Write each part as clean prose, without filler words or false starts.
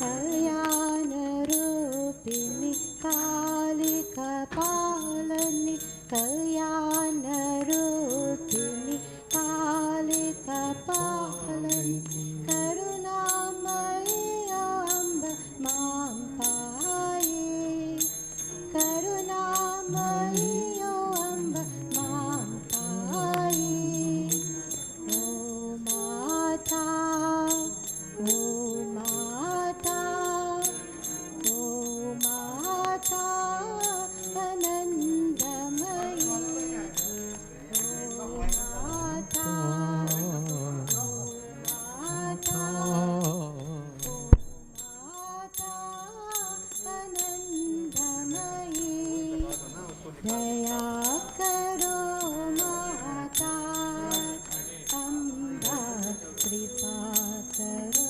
कल्याणरूपिणि कालिकपालिनि कल्याणरूपिणि कालिकपालिनि करुणामयि अम्ब मां पाहि करुणामयि अम्ब मां पाहि ओ माता ओ माता ओ माता आनंदमयी ओ माता ओ माता ओ माता आनंदमयी दया करो माता अम्बा कृपा करो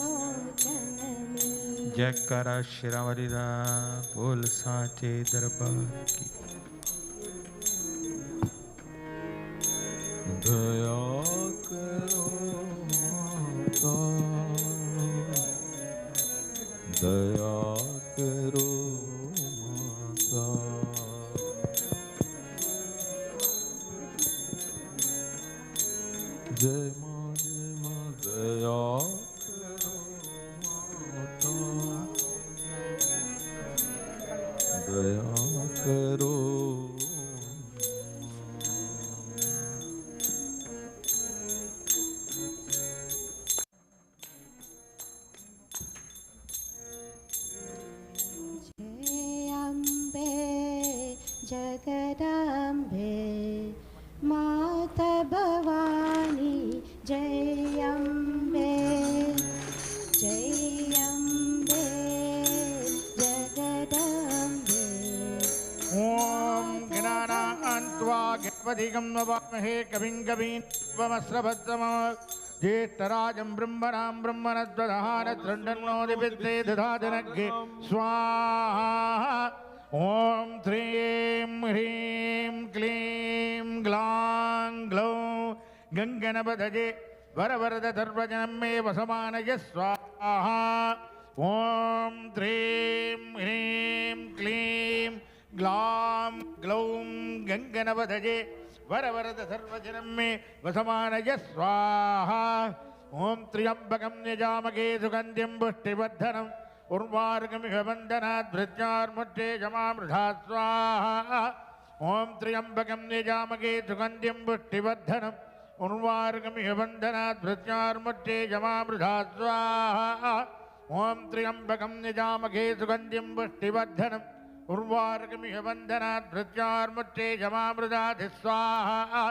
जननी। जयकारा शिरावरीदा बोल साचे दरबार की। दया करो माता दया करो माता जय मां दया करो माता दया करो जगदम्बे माता भवानी जय अम्बे जगदम्बे। ओम ज्ञानान्त्वा ज्ञानवधिगं नवामहे कविं कवीं ज्येष्ठराजं ब्रह्मणां ब्रह्मणध्वदहारत्रण्डन्नोदिविद्ये दधातनग्गे स्वाहा। ओम श्रीं ह्रीं क्लीं ग्लां ग्लौं गङ्गणपतये वरवरद सर्वजनं मे वसमानय स्वाहा। ओम श्रीं ह्रीं क्लीं ग्लां ग्लौं गङ्गणपतये वरवरद सर्वजनं मे वसमानय स्वाहा। ओम त्र्यम्बकं यजामहे सुगन्धिं पुष्टिवर्धनम् उर्वारुकमिव बन्धनात् भृत्यार्मुष्टे जमामृधा स्वाहा। ओम त्र्यम्बकं यजामहे सुगन्धिं पुष्टिवर्धनम् उर्वारुकमिव बन्धनात् भृत्यार्मुष्टे जमामृधा स्वाहा। ओम त्र्यम्बकं यजामहे सुगन्धिं पुष्टिवर्धनम् उर्वारुकमिव बन्धनात् भृत्यार्मुष्टे जमामृधाति स्वाहा।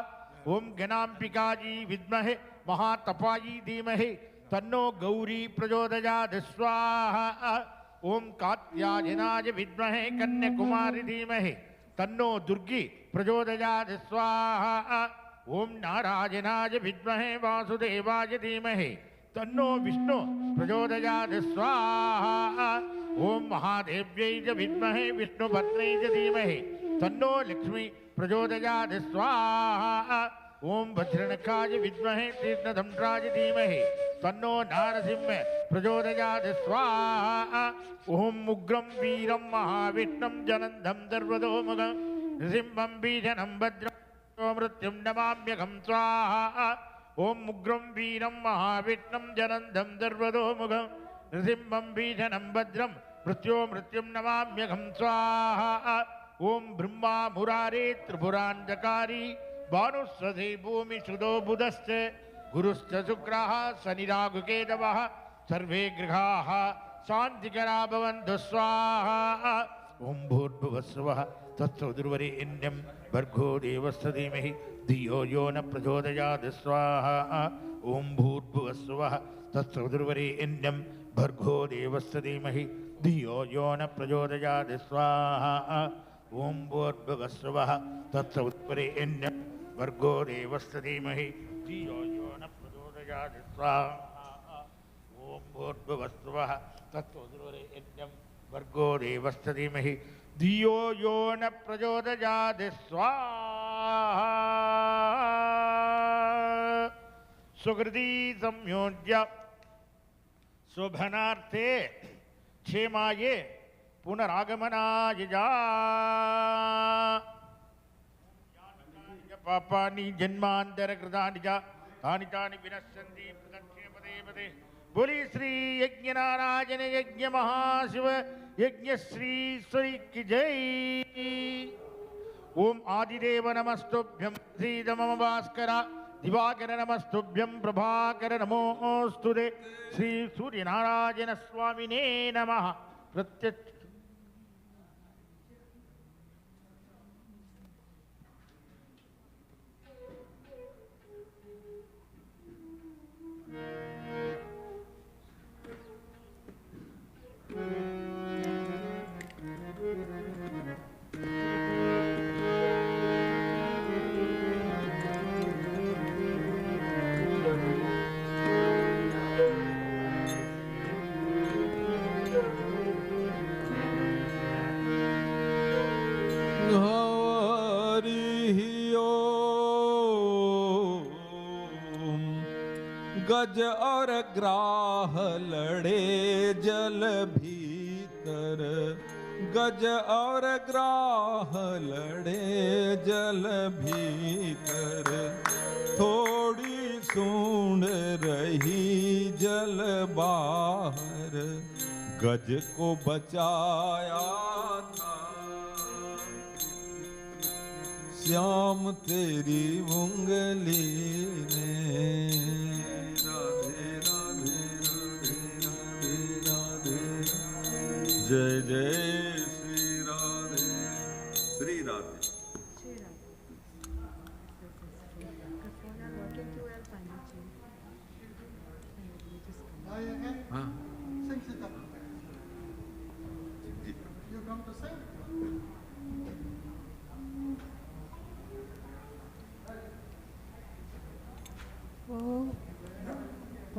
ओम गणाम्बिकायै विद्महे महातपायै धीमहि तन्नो गौरी प्रचोदयात् स्वाहा। ओम कात्यायनाय विद्महे कन्याकुमारी धीमहि तन्नो दुर्गी प्रचोदयात् स्वाहा। ओम नारायणाय विद्महे वासुदेवाय धीमहि तन्नो विष्णु प्रचोदयात् स्वाहा। ओम महादेव्यै च विद्महे विष्णुपत्न्यै च धीमहि तन्नो लक्ष्मी प्रचोदयात् स्वाहा। ओम वज्रनखाय विद्महे तीक्ष्णदंष्ट्राय धीमहि तन्नो नारसिंह प्रचोदयात् स्वाहा। ओम उग्रं वीरं महाविष्णुं जनन्दं सर्वतोमुखं नृसिंहं भीषणं भद्रं मृत्युं नमाम्यहं स्वाहा। ओम उग्रं वीरं महाविष्णुं जनन्दं सर्वतोमुखं नृसिंहं भीषणं भद्रं मृत्युं नमाम्यहं स्वाहा। ओम ब्रह्मा मुरारे त्रिपुरान्धकारी भानुस्वधे भूमिसुदो बुधश्च गुरुश्च शुक्रः शनिराहुकेतवः सर्वे ग्रहाः शान्तिकरा भवन्तु स्वाहा। ओम भूर्भुवस्सुवः तत्सवितुर्वरेण्यं भर्गो देवस्य धीमहि धियो यो न प्रचोदयात् स्वाहा। ओम भूर्भुवस्सुवः तत्सवितुर्वरेण्यं भर्गो देवस्य धीमहि धियो यो न प्रचोदयात् स्वाहा। ओम भूर्भुवस्सुवः तत्सवितुर्वरेण्यं भर्गो देवस्य धीमहि धियो यो न प्रचोदयात् स्वाहा। ओम भूर्भुवस्सुवः तत्सवितुर्वरेण्यं भर्गो देवस्य धीमहि धियो यो न प्रचोदयात् स्वाहा। सुकृती संयोज्य शोभनार्थे क्षेमाये पुनरागमनाय जा पापानि जन्मांतर कृतानि च तानि तानि विनश्यन्ति प्रदक्षिण पदे पदे। बोली श्री यज्ञ नारायण यज्ञ महाशिव यज्ञ श्री ईश्वरी की जय। ओम आदिदेव नमस्तुभ्यं श्रीद मम भास्कर दिवाकर नमस्तुभ्यं प्रभाकर नमोस्तुते श्री सूर्य नारायण स्वामिने नमः। प्रत्यक्ष गज और ग्राह लड़े जल भीतर, गज और ग्राह लड़े जल भीतर, थोड़ी सूंड रही जल बाहर, गज को बचाया था श्याम तेरी उंगली ने। जय जय श्री राधे श्री राधे। हाँ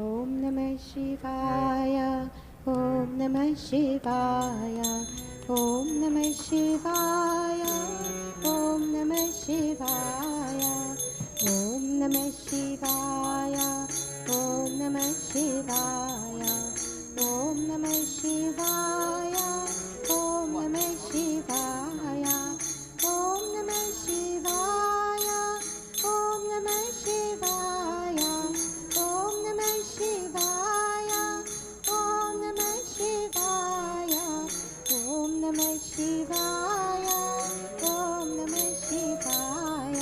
ओम नमः शिवाय ओम नमः शिवाय ओम नमः शिवाय ओम नमः शिवाय ओम नमः शिवाय ओम नमः शिवाय ओम नमः शिवाय ओम नमः शिवाय ओम नमः शिवाय ओम नमः शिवाय ओम नमः शिवाय ओम नमः शिवाय ओम नमः शिवाय ओम नमः शिवाय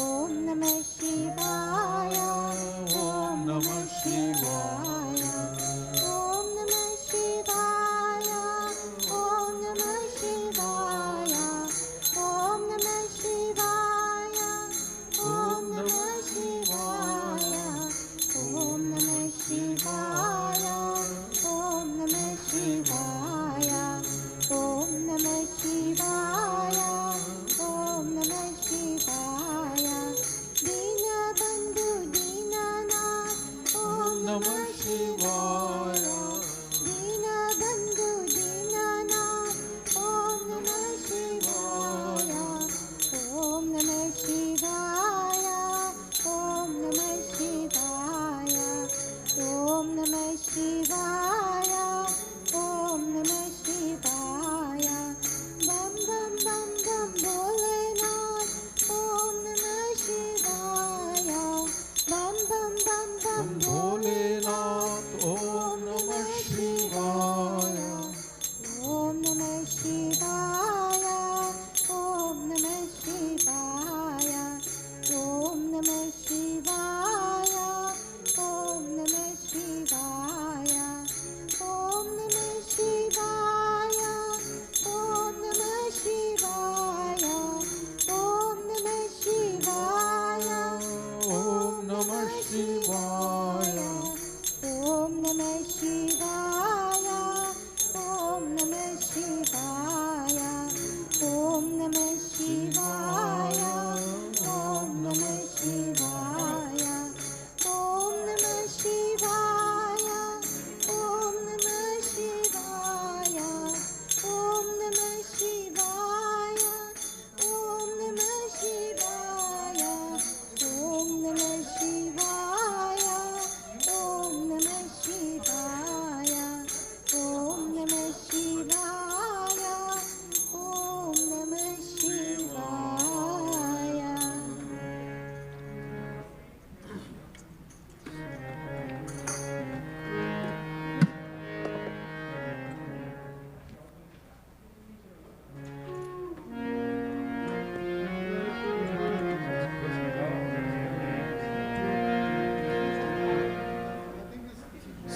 ओम नमः शिवाय ओम नमः शिवाय ओम नमः शिवाय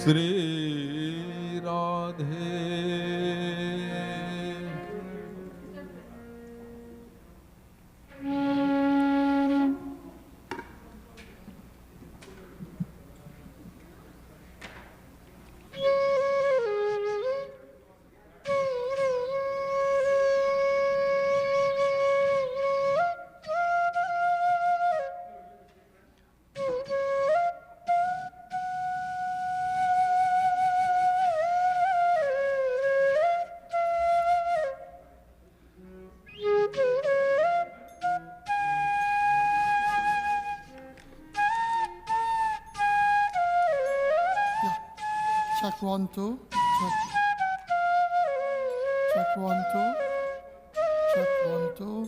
Sri Radhe. Check 1 2. Check 1 2. Check 1 2.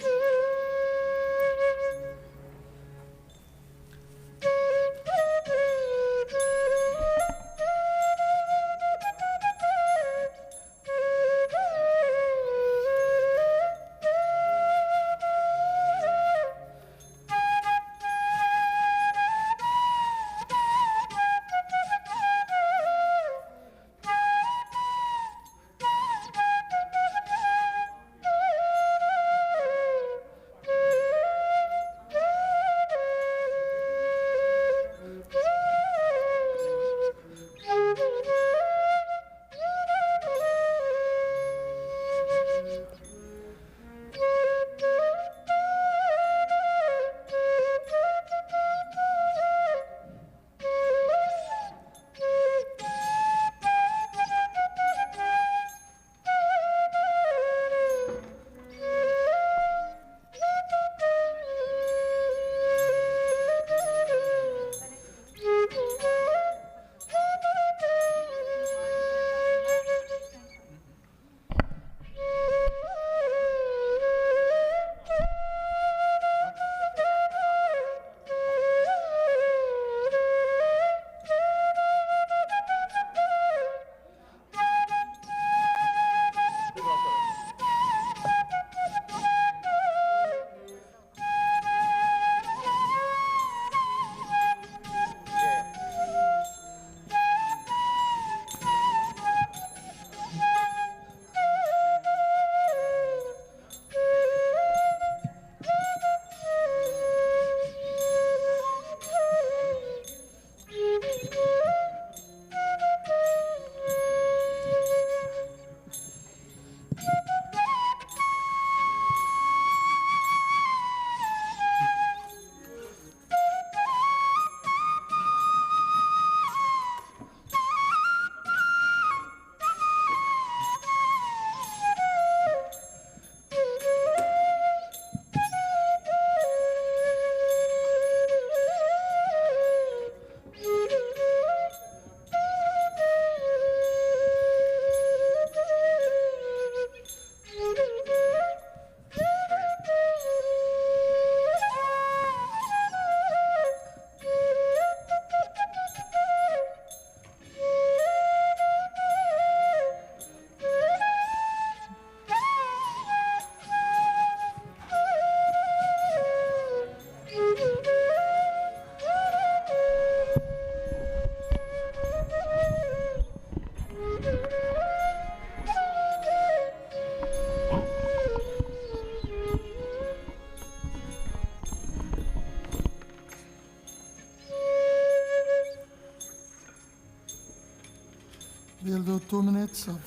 We'll do 2 minutes of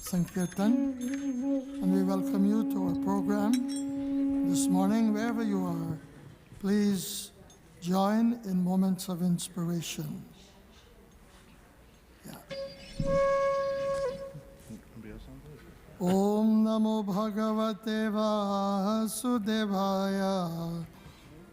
Sankirtan, and we welcome you to our program this morning, wherever you are. Please join in moments of inspiration. Om Namo Bhagavate Vasudevaya.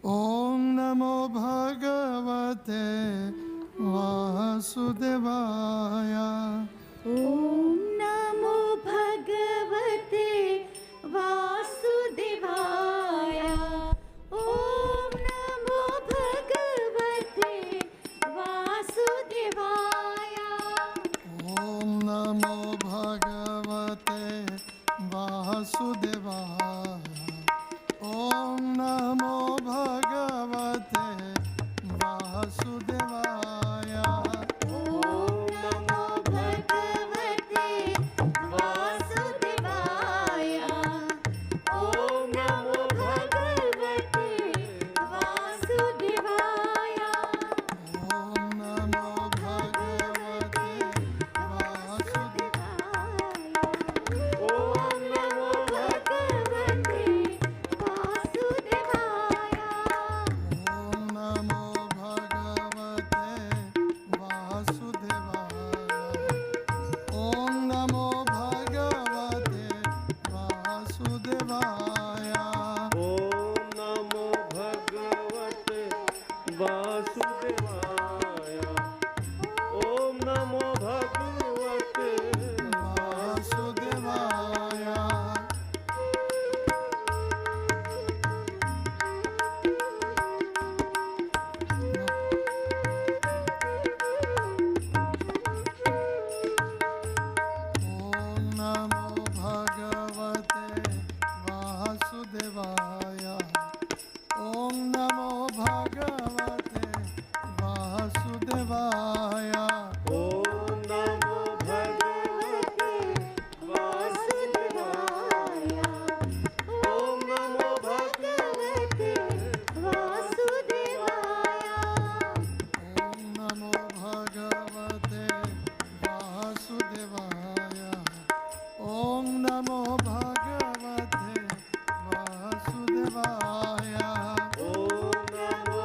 Om Namo Bhagavate Vasudevaya. Om Namo Bhagavate Vasudevaya. Om Namo Bhagavate Vasudevaya. Om Namo Bhagavate Vasudevaya. Om Namo Bhagavate Vasudevaya. Om वासुदेवाय ओम नमो भगवते वासुदेवाय ओम नमो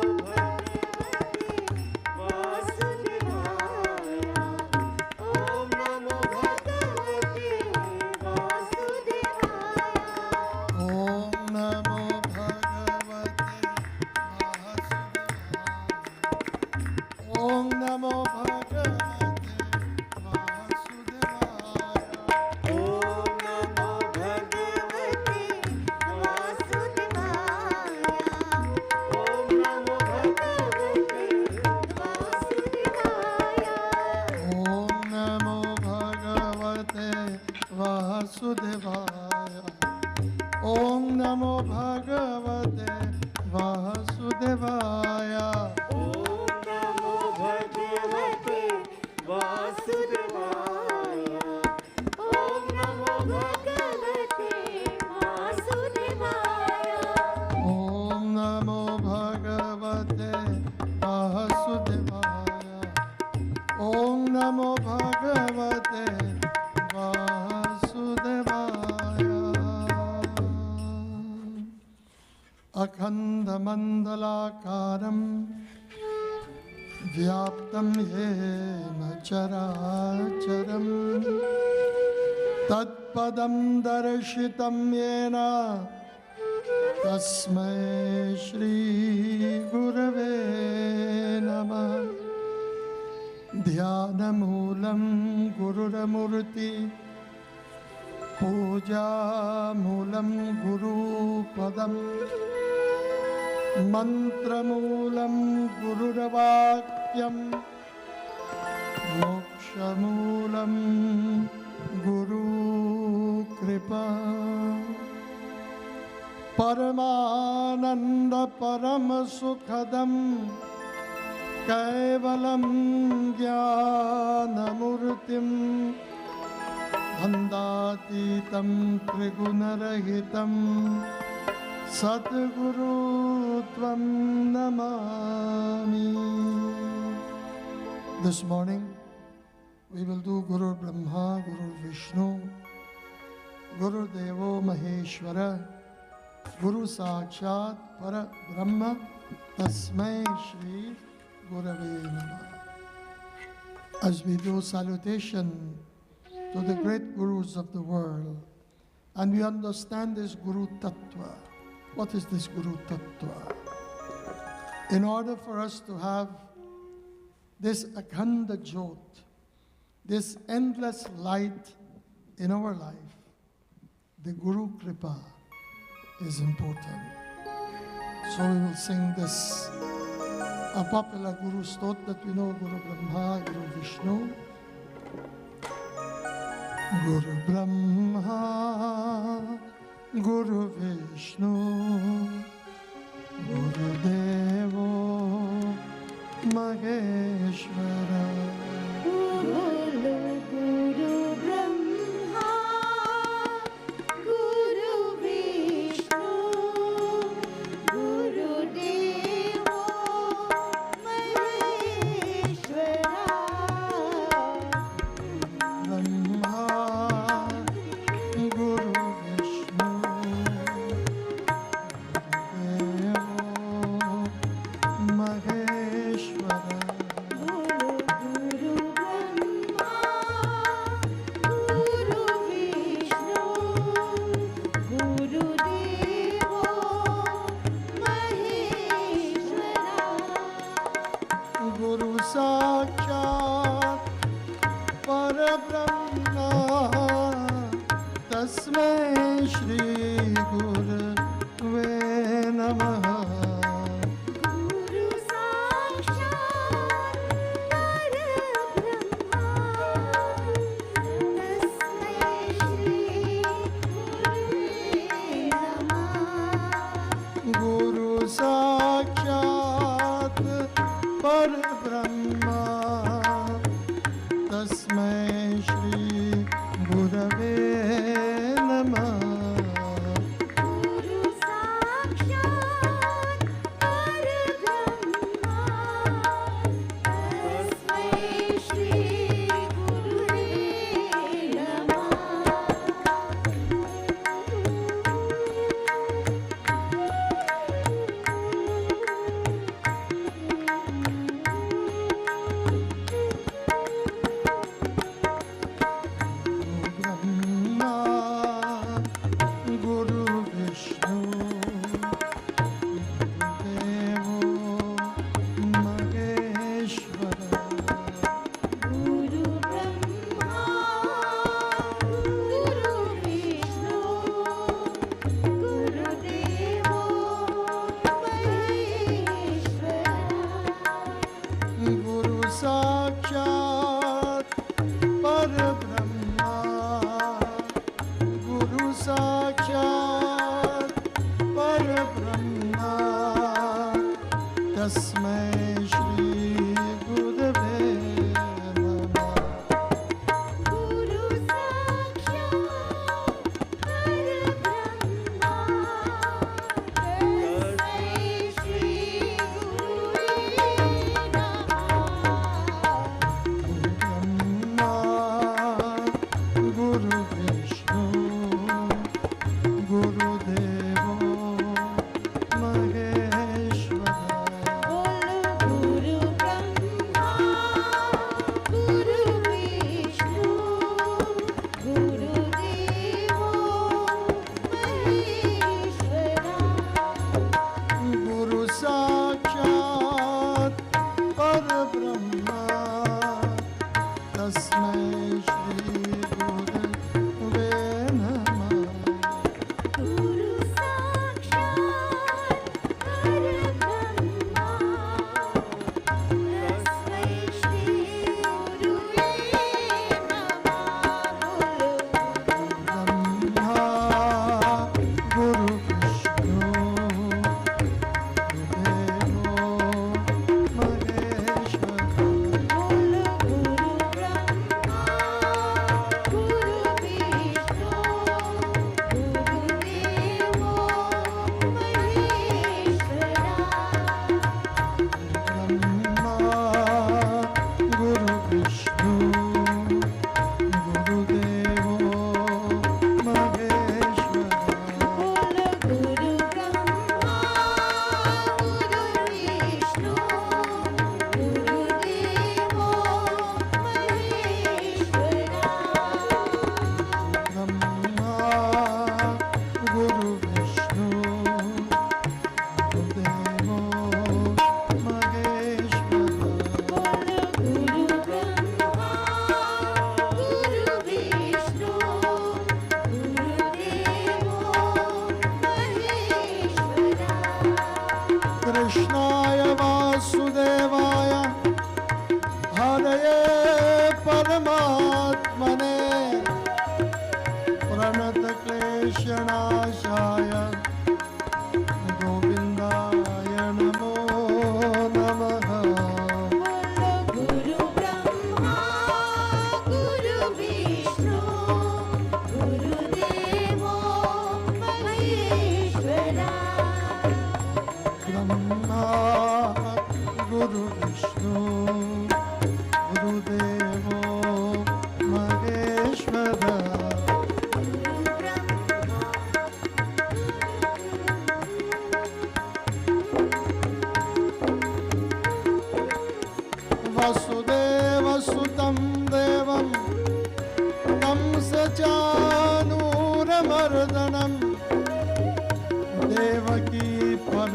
भगवते वासुदेवाय ओम नमो भगवते वासुदेवाय ओम नमो भगवते वासुदेवाय ओम नमो भगवते वासुदेवाय अखंडमंडलाकारं व्याप्तं येन चराचरं तत्पदं दर्शितं येन तस्मै श्री गुरवे नमः ध्यानमूलं गुरुरमूर्ति पूजामूलं गुरुपदम् मन्त्रमूलं गुरुर्वाक्यं मोक्षमूलं गुरुकृपा परमानन्द परमसुखदं कैवलं ज्ञानमूर्तिं अन्धातीतं त्रिगुणरहितं सद्गुरु त्वं Namami. This morning we will do Guru Brahma, Guru Vishnu, Guru Devo Maheshwara, Guru Sakshat Para Brahma, Tasmai Shri Gurave Namah. As we do salutation to the great gurus of the world, and we understand this Guru Tattva. What is this Guru Tattva? In order for us to have this Akhanda Jyot, this endless light in our life, the Guru Kripa is important. So we will sing this, a popular Guru Stot that we know, Guru Brahma, Guru Vishnu. Guru Brahma, Guru Vishnu, Guru Devo Maheshwara. Guru Brahma, Guru Vishnu, Guru Devo Maheshwara. Brahma, Guru Vishnu, साक्षात् परब्रह्म तस्मै श्री गुरवे नमः। Guru Sakshat Parabrahma Tasmai Shri Gurave Namah. गुरु साक्षात् परब्रह्म तस्मै श्री गुरवे नमः।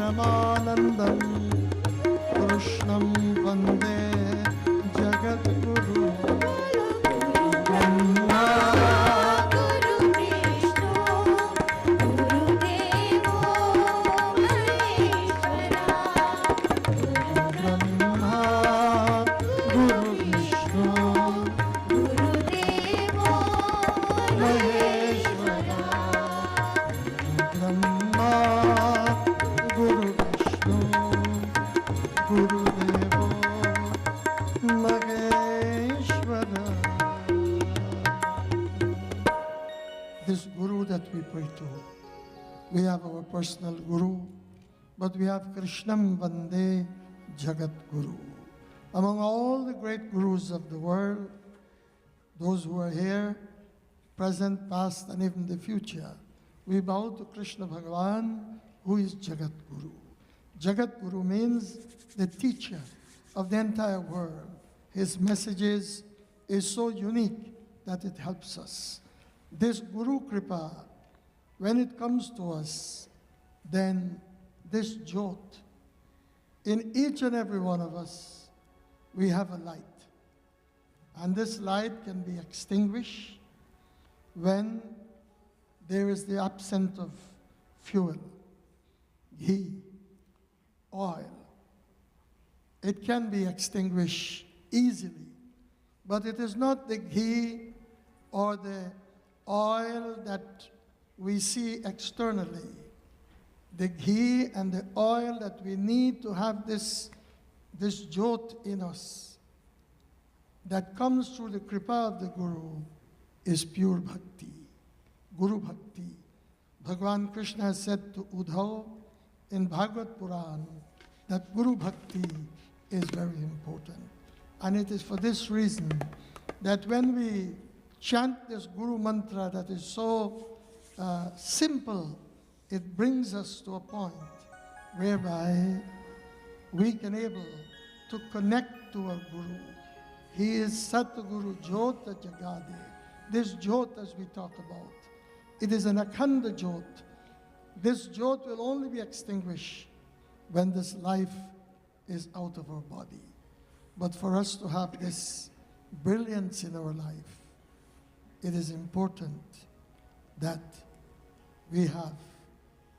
Premadanandam Krishnam Vande Jagadguru Brahma Guru Vishnu Guru Devo Maheshwara Brahma Guru Vishnu Guru Devo Maheshwara Brahma Guru Vishnu Guru Devo Maheshwara. This Guru that we pray to, we have our personal Guru, but we have Krishnam Vande Jagat Guru. Among all the great Gurus of the world, those who are here, present, past, and even the future, we bow to Krishna Bhagavan, who is Jagat Guru. Jagat Guru means the teacher of the entire world. His messages is so unique that it helps us. This Guru Kripa, when it comes to us, then this Jyot, in each and every one of us, we have a light. And this light can be extinguished when there is the absence of fuel, ghee, oil. It can be extinguished easily, but it is not the ghee or the oil that we see externally. The ghee and the oil that we need to have this jyot in us that comes through the kripa of the Guru is pure bhakti, Guru Bhakti. Bhagavan Krishna has said to Uddhav in Bhagavad Puran that Guru Bhakti is very important. And it is for this reason that when we chant this Guru mantra that is so simple, it brings us to a point whereby we can able to connect to our Guru. He is Satguru Jyota Jagade. This Jyot as we talk about, it is an Akhanda Jyot. This Jyot will only be extinguished when this life is out of our body. But for us to have this brilliance in our life, it is important that we have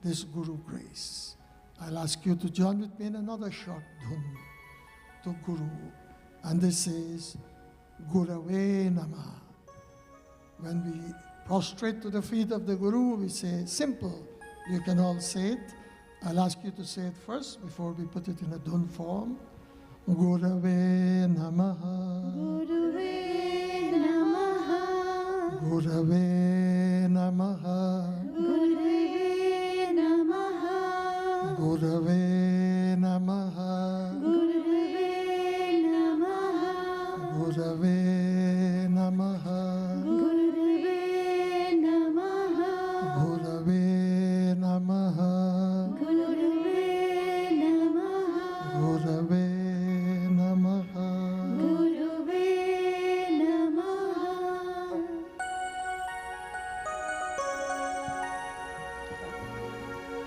this Guru grace. I'll ask you to join with me in another short dhun to Guru. And this is Gurave Namah. When we prostrate to the feet of the Guru, we say simple. You can all say it. I'll ask you to say it first before we put it in a dhun form. Gurave Namaha. Gurave Namaha Gurave Namaha. Gurave Namaha Gurave Namaha. Gurave Namaha Gurave Namaha. Gurave Namaha Gurave Namaha. Gurave Namaha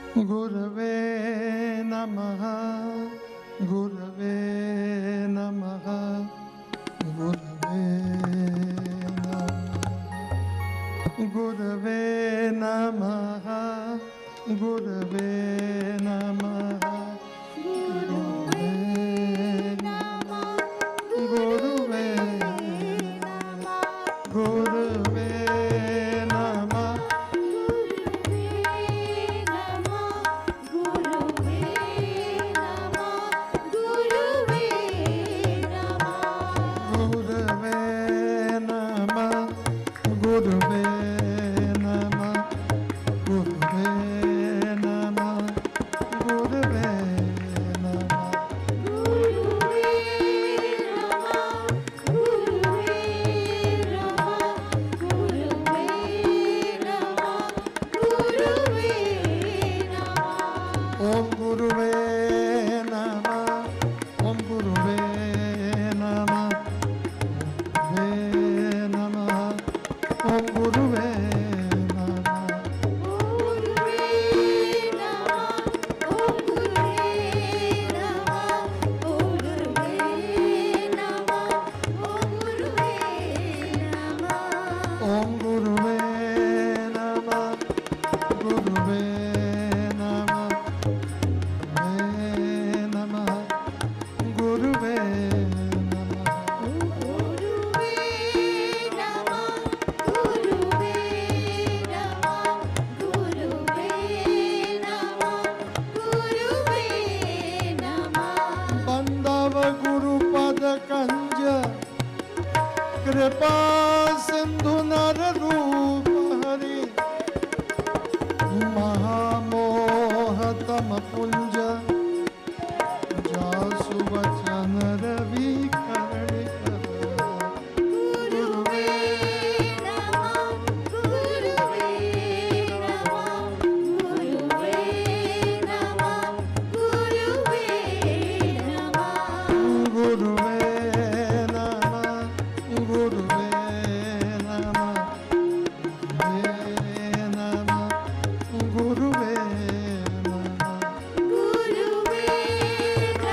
Gurave Namaha. Gurave Namaha Gurave Namaha. Gurave Namaha. Gurave Namaha. Gurave Namaha. Gurave Namaha. Gurave Namaha. Gurave Namaha. Om Guruve Namah, Guruve Namah, Guruve Namah, Guruve Namah. Guruve Namah, Guruve Namah, Guruve Namah, Bandava Guru Pada Kanja, Kripa Sindhu Narada Hari, Mahamohatam Punja, Jasu Vachan Ravi Karnika, Guruve Namah, Guruve Namah, Guruve Namah, Guruve Namah, Guruve Namah, Guruve Namah, Guruve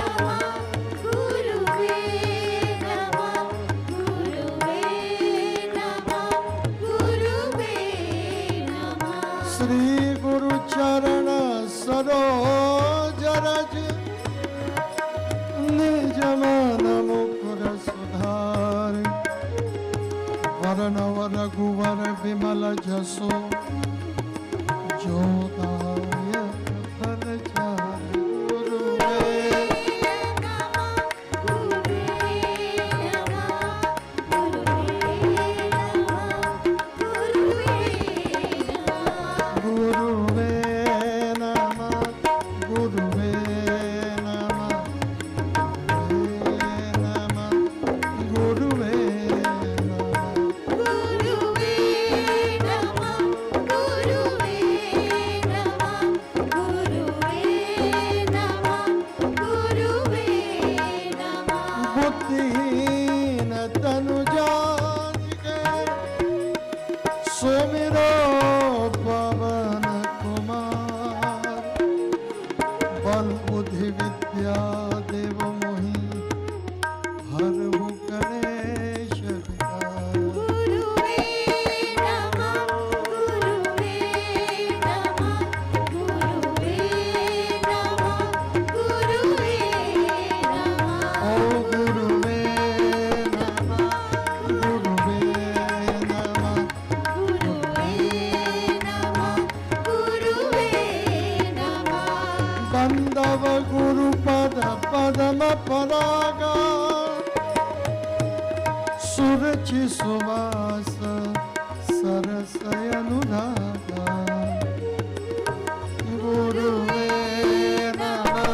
Namah, Guruve Namah, Guruve Namah, Guruve Namah, Guruve Namah, Sri Guru Charana Saroj Raj Nijamana Mukura Sudhar Varana Varaguvar Vimala Jaso Jodaya Kapalachar Guruve Guruve Namah, Guruve Namah, Guruve Namah, Guruve Namah, Guruve Namah, Guruve Namah, Guruve Namah, Guruve Namah, Guruve Namah, बुद्धिहीन तनु जानिके सुमिरो पवन कुमार बल बुद्धि विद्या देव मोहि हरहु कलेश विकार Guruve Namah, Guruve Namah, Guruve Namah, Guruve Namah, ओ गुरुवे नमः गुरुवे नमः Guruve Namah, Guruve Namah, बंदव गुरु पद पदम परागा सुरचि सुवास सरसय अनुरागा गुरुवे नमः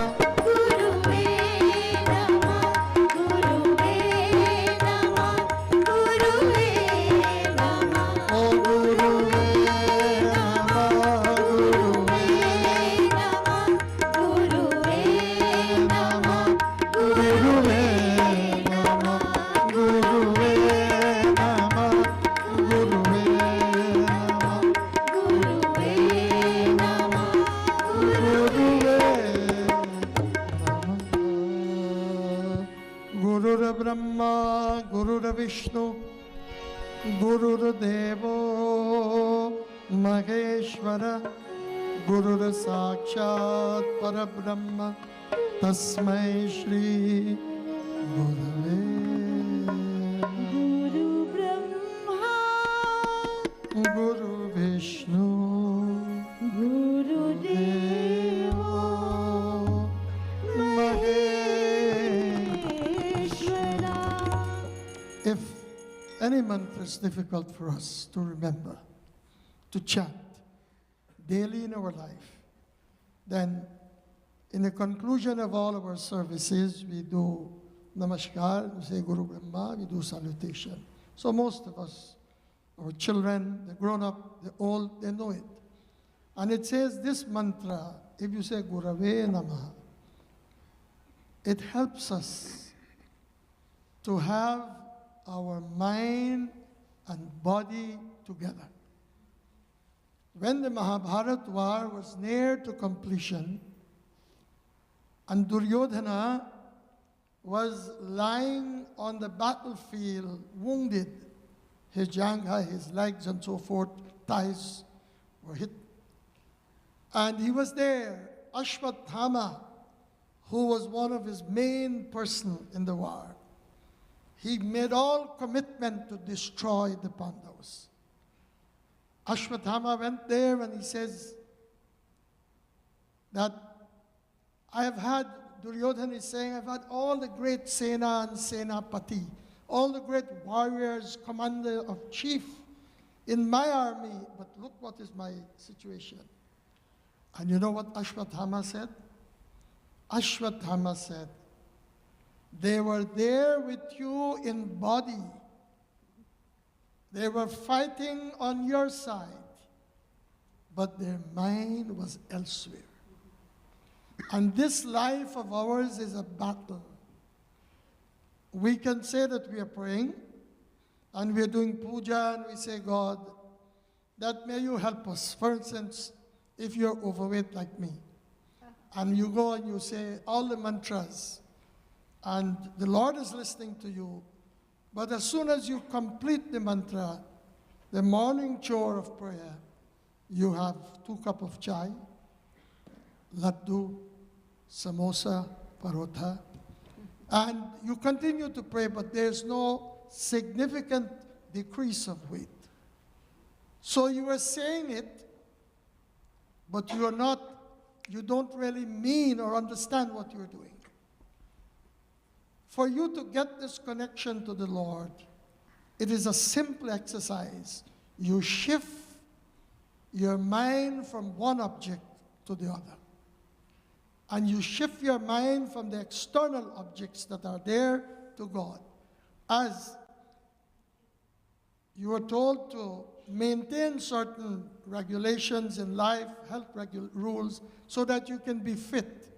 Guruve Namah, Guruve Namah, Guruve Namah, ओ गुरुवे नमः गुरुवे Namah, Guruve Namah, गुरुवे नमः गुरुवे नमः गुरुवे नमः Guruve Namah, गुरुवे नमः गुरुर्ब्रह्मा गुरुर्विष्णु गुरुर्देवो महेश्वर गुरुर्साक्षात् परब्रह्म तस्मै श्री गुरवे Guru Brahma, Guru Vishnu Guru Deva, Maheshwara. If any mantra is difficult for us to remember, to chant daily in our life, then in the conclusion of all of our services, we do namaskar, we say Guru Brahma, we do salutation. So most of us, our children, the grown-up, the old, they know it. And it says this mantra, if you say Gurave Namaha, it helps us to have our mind and body together. When the Mahabharata war was near to completion and Duryodhana was lying on the battlefield wounded, his jangha, his legs and so forth, thighs were hit. And he was there, Ashwatthama, who was one of his main person in the war. He made all commitment to destroy the Pandavas. Ashwatthama went there and he says that I have had, Duryodhana is saying, I've had all the great Sena and Senapati, all the great warriors, commander of chief in my army, but look what is my situation. And you know what Ashwatthama said? Ashwatthama said, they were there with you in body. They were fighting on your side, but their mind was elsewhere. And this life of ours is a battle. We can say that we are praying, and we are doing puja, and we say, God, that may you help us. For instance, if you're overweight like me, and you go and you say all the mantras, and the Lord is listening to you, but as soon as you complete the mantra, the morning chore of prayer, you have 2 cups of chai, laddu, samosa, parotha, and you continue to pray, but there's no significant decrease of weight. So you are saying it, but you don't really mean or understand what you're doing. For you to get this connection to the Lord, it is a simple exercise. You shift your mind from one object to the other. And you shift your mind from the external objects that are there to God. As you are told to maintain certain regulations in life, health rules, so that you can be fit.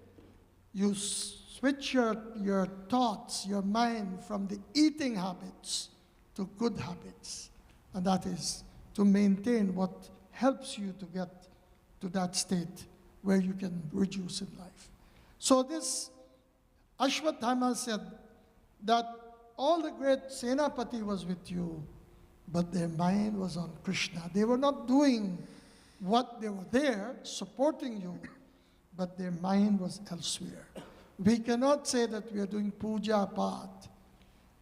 You switch your thoughts, your mind from the eating habits to good habits. And that is to maintain what helps you to get to that state where you can reduce in life. So this Ashwatthama said that all the great Senapati was with you, but their mind was on Krishna. They were not doing what they were there, supporting you, but their mind was elsewhere. We cannot say that we are doing puja path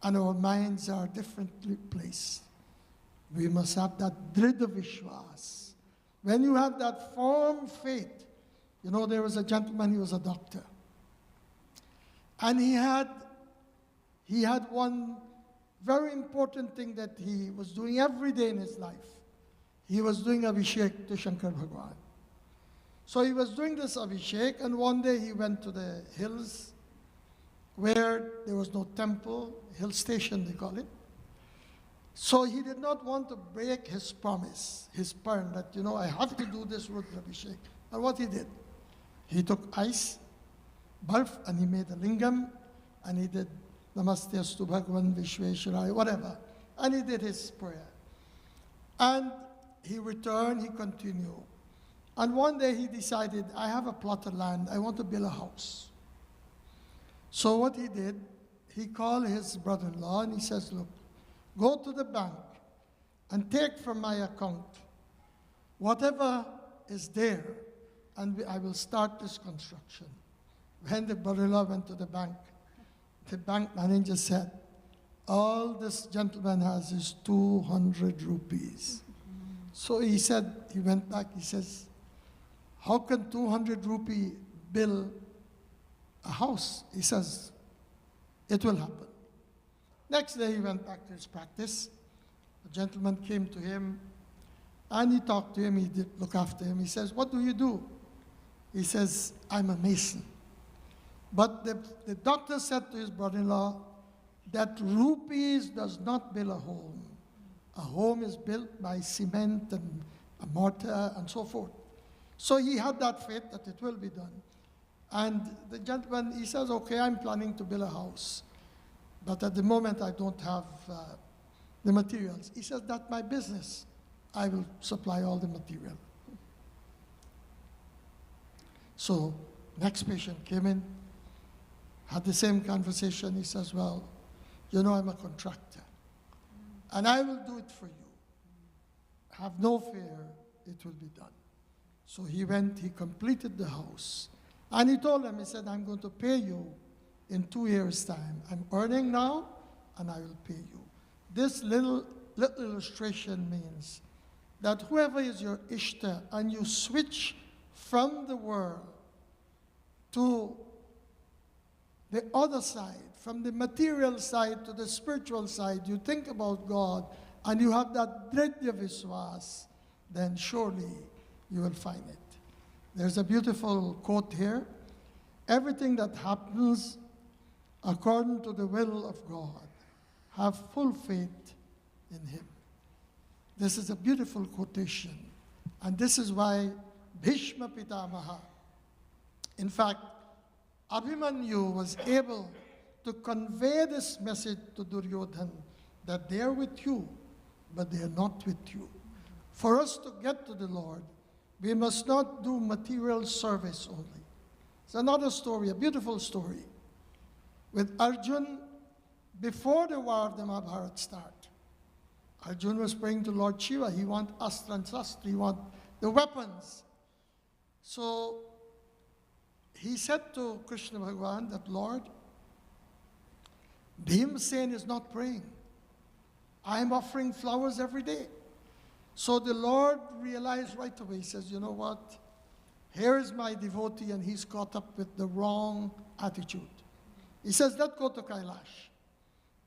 and our minds are differently placed. We must have that dridha vishwas. When you have that firm faith, you know, there was a gentleman, he was a doctor. And he had one very important thing that he was doing every day in his life. He was doing Abhishek to Shankar Bhagwan. So he was doing this Abhishek, and one day he went to the hills where there was no temple, hill station they call it. So he did not want to break his promise, his parent, that, you know, I have to do this Rudra Abhishek. And what he did, he took ice, barf, and he made a lingam, and he did Namaste Astu Bhagavan Vishveshwaraya, whatever. And he did his prayer. And he returned, he continued. And one day he decided, I have a plot of land, I want to build a house. So what he did, he called his brother-in-law and he says, look, go to the bank and take from my account whatever is there, and I will start this construction. When the brother-in-law went to the bank manager said, all this gentleman has is 200 rupees. So he said, he went back, he says, how can 200 rupee build a house? He says, it will happen. Next day he went back to his practice. A gentleman came to him and he talked to him, he did look after him. He says, what do you do? He says, I'm a mason. But the doctor said to his brother-in-law that rupees does not build a home. A home is built by cement and a mortar and so forth. So he had that faith that it will be done. And the gentleman, he says, okay, I'm planning to build a house. But at the moment, I don't have the materials. He says, that's my business. I will supply all the material. So next patient came in, had the same conversation. He says, well, you know, I'm a contractor. and I will do it for you. Have no fear, it will be done. So he went, he completed the house. And he told them, he said, I'm going to pay you in 2 years' time. I'm earning now, and I will pay you. This little illustration means that whoever is your Ishta, and you switch from the world to the other side, from the material side to the spiritual side, you think about God, and you have that Dridya Viswas, then surely you will find it. There's a beautiful quote here. Everything that happens according to the will of God, have full faith in Him. This is a beautiful quotation. And this is why Bhishma Pitamaha, in fact, Abhimanyu was able to convey this message to Duryodhan that they are with you, but they are not with you. For us to get to the Lord, we must not do material service only. It's another story, a beautiful story, with Arjun before the war of the Mahabharata start. Arjun was praying to Lord Shiva. He wants astra and shastra. He wants the weapons. So he said to Krishna Bhagavan that, Lord, Bhimsen is not praying. I am offering flowers every day. So the Lord realized right away. He says, you know what? Here is my devotee, and he's caught up with the wrong attitude. He says, let's go to Kailash.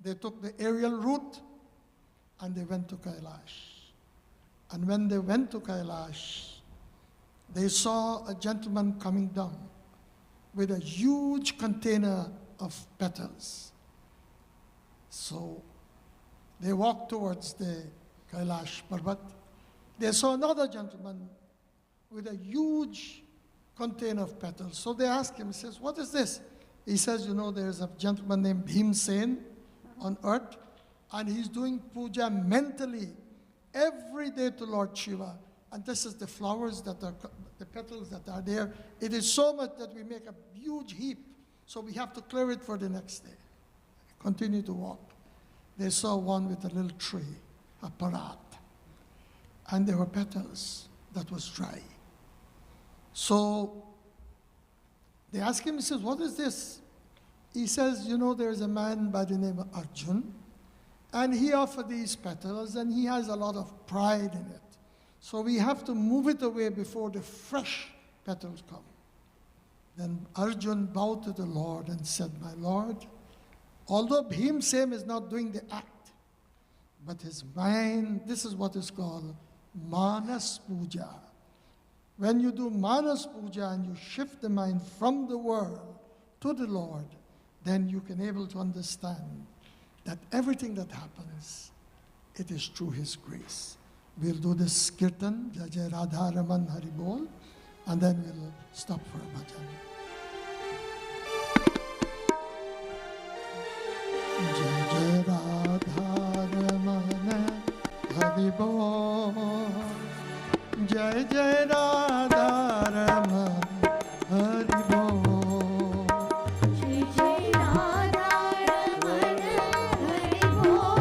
They took the aerial route, and they went to Kailash. And when they went to Kailash, they saw a gentleman coming down with a huge container of petals. So they walked towards the Kailash Parvat. They saw another gentleman with a huge container of petals. So they asked him, he says, what is this? He says, you know, there's a gentleman named Bhimsen on earth, and he's doing puja mentally every day to Lord Shiva. And this is the flowers that are, the petals that are there. It is so much that we make a huge heap, so we have to clear it for the next day. Continue to walk. They saw one with a little tree, a parat, and there were petals that was dry. So they asked him, he says, what is this? He says, you know, there's a man by the name of Arjun, and he offered these petals, and he has a lot of pride in it. So we have to move it away before the fresh petals come. Then Arjun bowed to the Lord and said, my Lord, although Bhimsen is not doing the act, but his mind, this is what is called Manas Puja. When you do Manas Puja and you shift the mind from the world to the Lord, then you can able to understand that everything that happens, it is through His grace. We'll do this kirtan, Jai Jai Radha Raman Hari Bol, and then we'll stop for a bhajan. Jai Jai Radha Raman Hari Bol, Jai Jai Radha Raman Hari Bol. Jai Jai Radha Raman Hari Bol.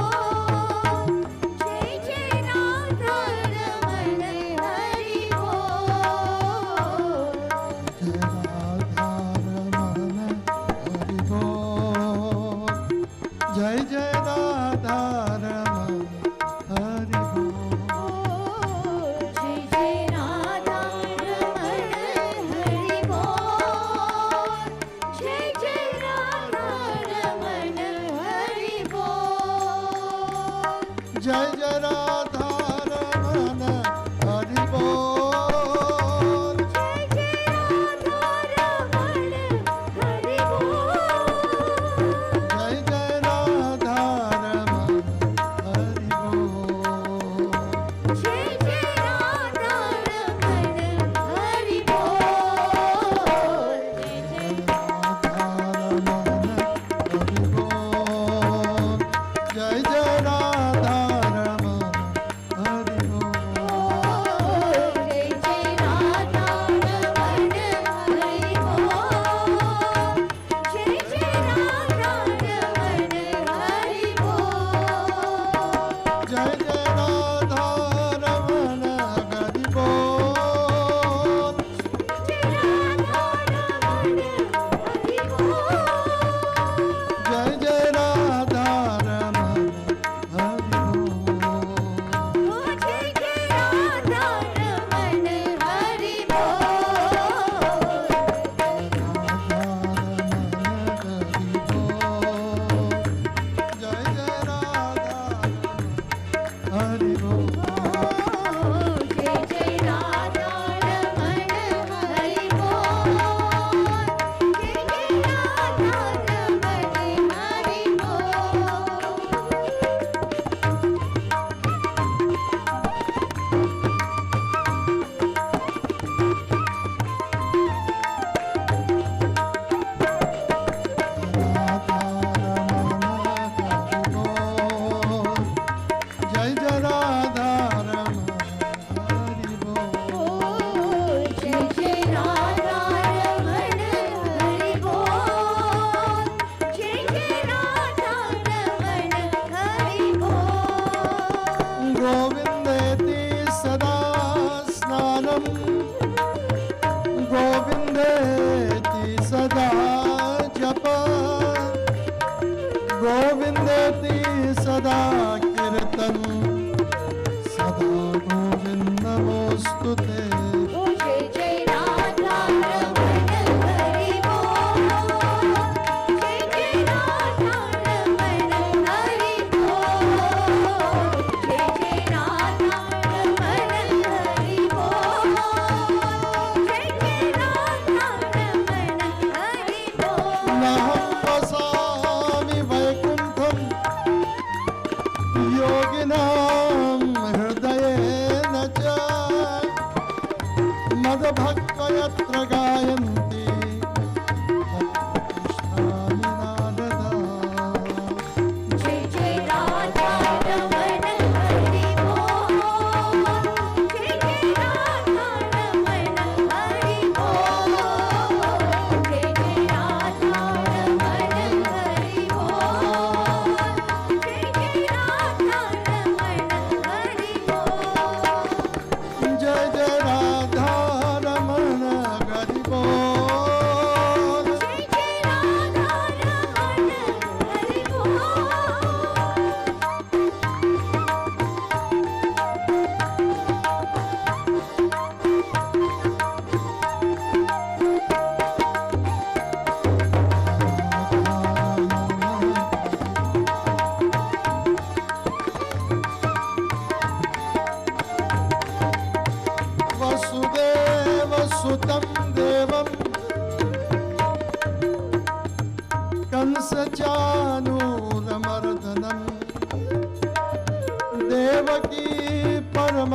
Jai Jai Radha Raman Hari Bol. Jai Jai Radha Raman Hari Bol. Jai Jai Radha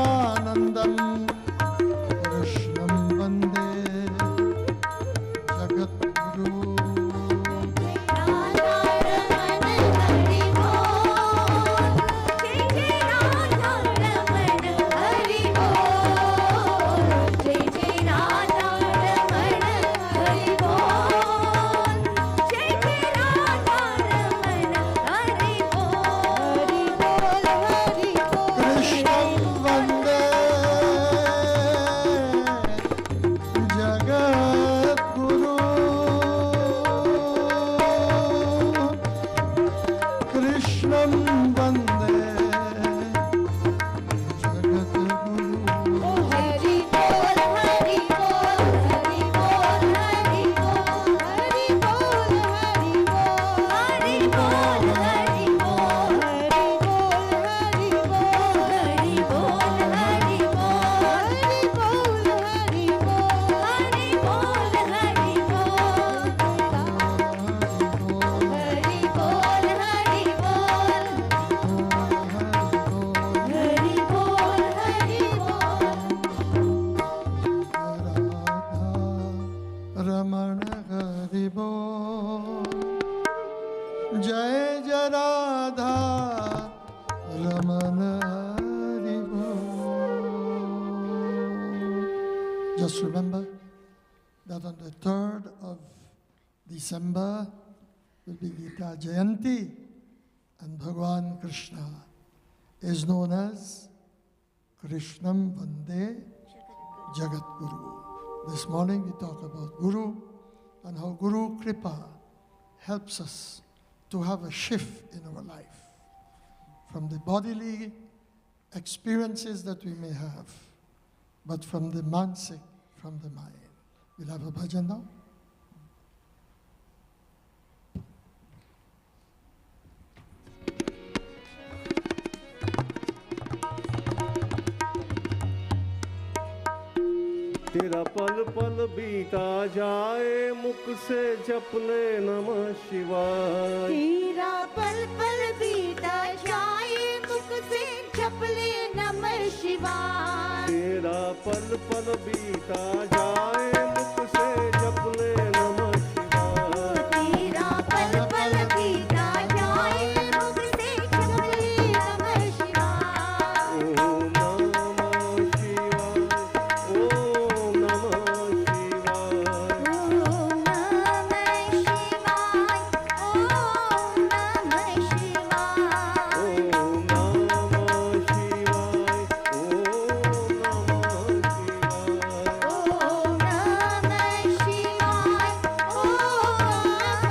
Paramanandam Krishnam Vande Jagadguru. Just remember that on the 3rd of December will be Gita Jayanti, and Bhagavan Krishna is known as Krishnam Vande Jagadguru. This morning we talk about Guru and how Guru Kripa helps us to have a shift in our life from the bodily experiences that we may have, but from the mansic, from the mind. We'll have a bhajan now. तेरा पल पल बीता जाए मुख से जप ले नमः शिवाय। तेरा पल पल बीता जाए मुख से जप ले नमः शिवाय। तेरा पल पल बीता जाए मुख से जप ले नमः शिवाय। तेरा पल पल बीता जाए मुख से जप ले नमः शिवाय। ओम नमः शिवाय, ओम नमः शिवाय। ओम नमः शिवाय, ओम नमः शिवाय। ओम नमः शिवाय, ओम नमः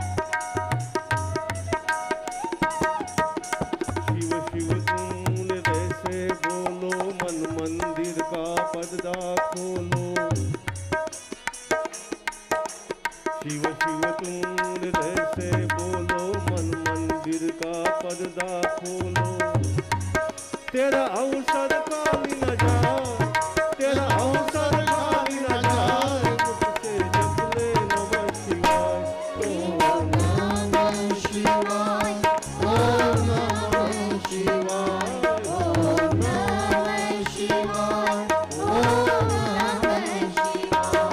शिवाय। शिव शिव तुम वैसे बोलो मन मंदिर का पर्दा खोलो। शिव शिव तुम वैसे बोलो मन मंदिर का पर्दा खोलो। तेरा अवसर खाली न जाए, तेरा अवसर खाली न जाए मुझसे जप ले नमः शिवाय। ओम नमः शिवाय, ओम नमः शिवाय। ओम नमः शिवाय, ओम नमः शिवाय।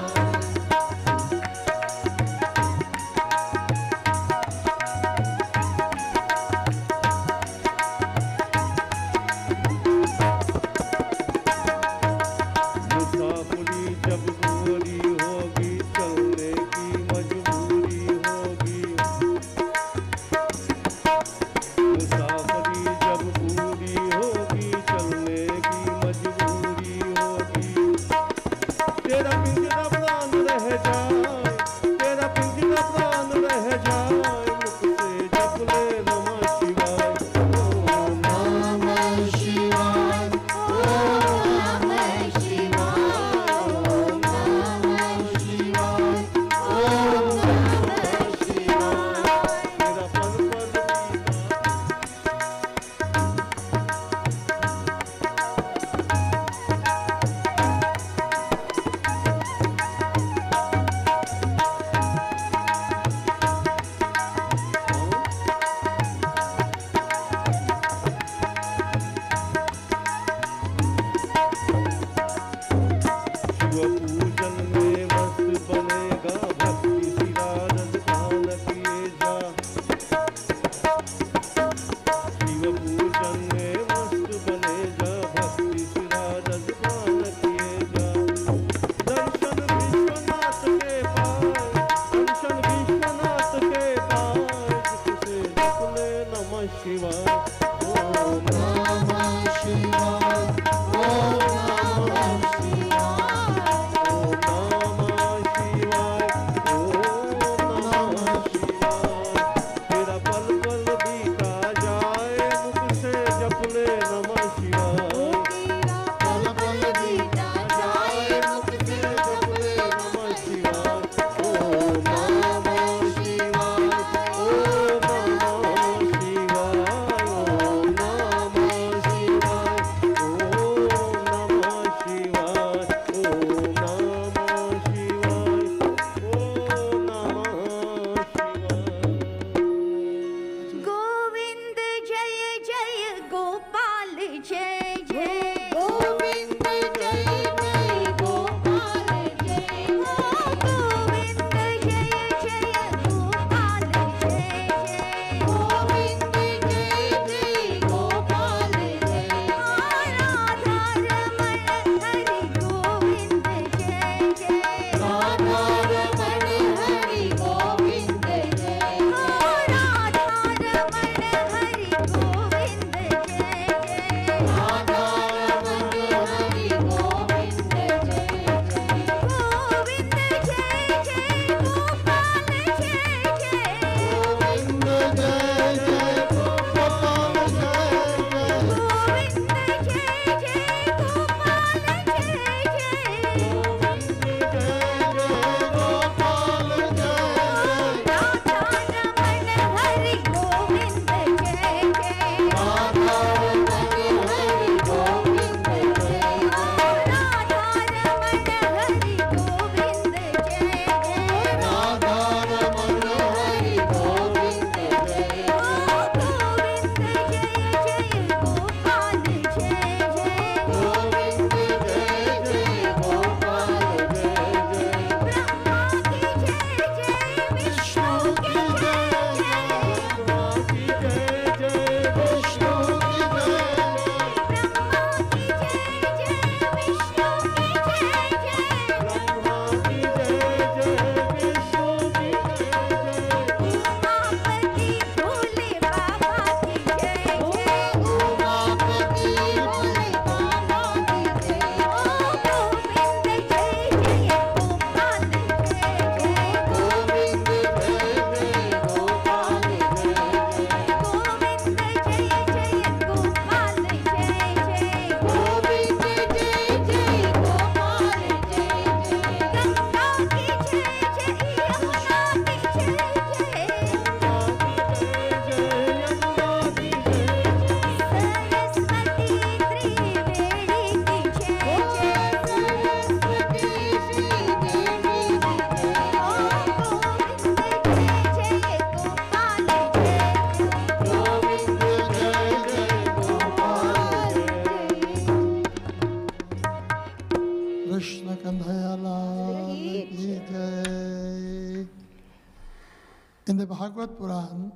In the Bhagavad Puran,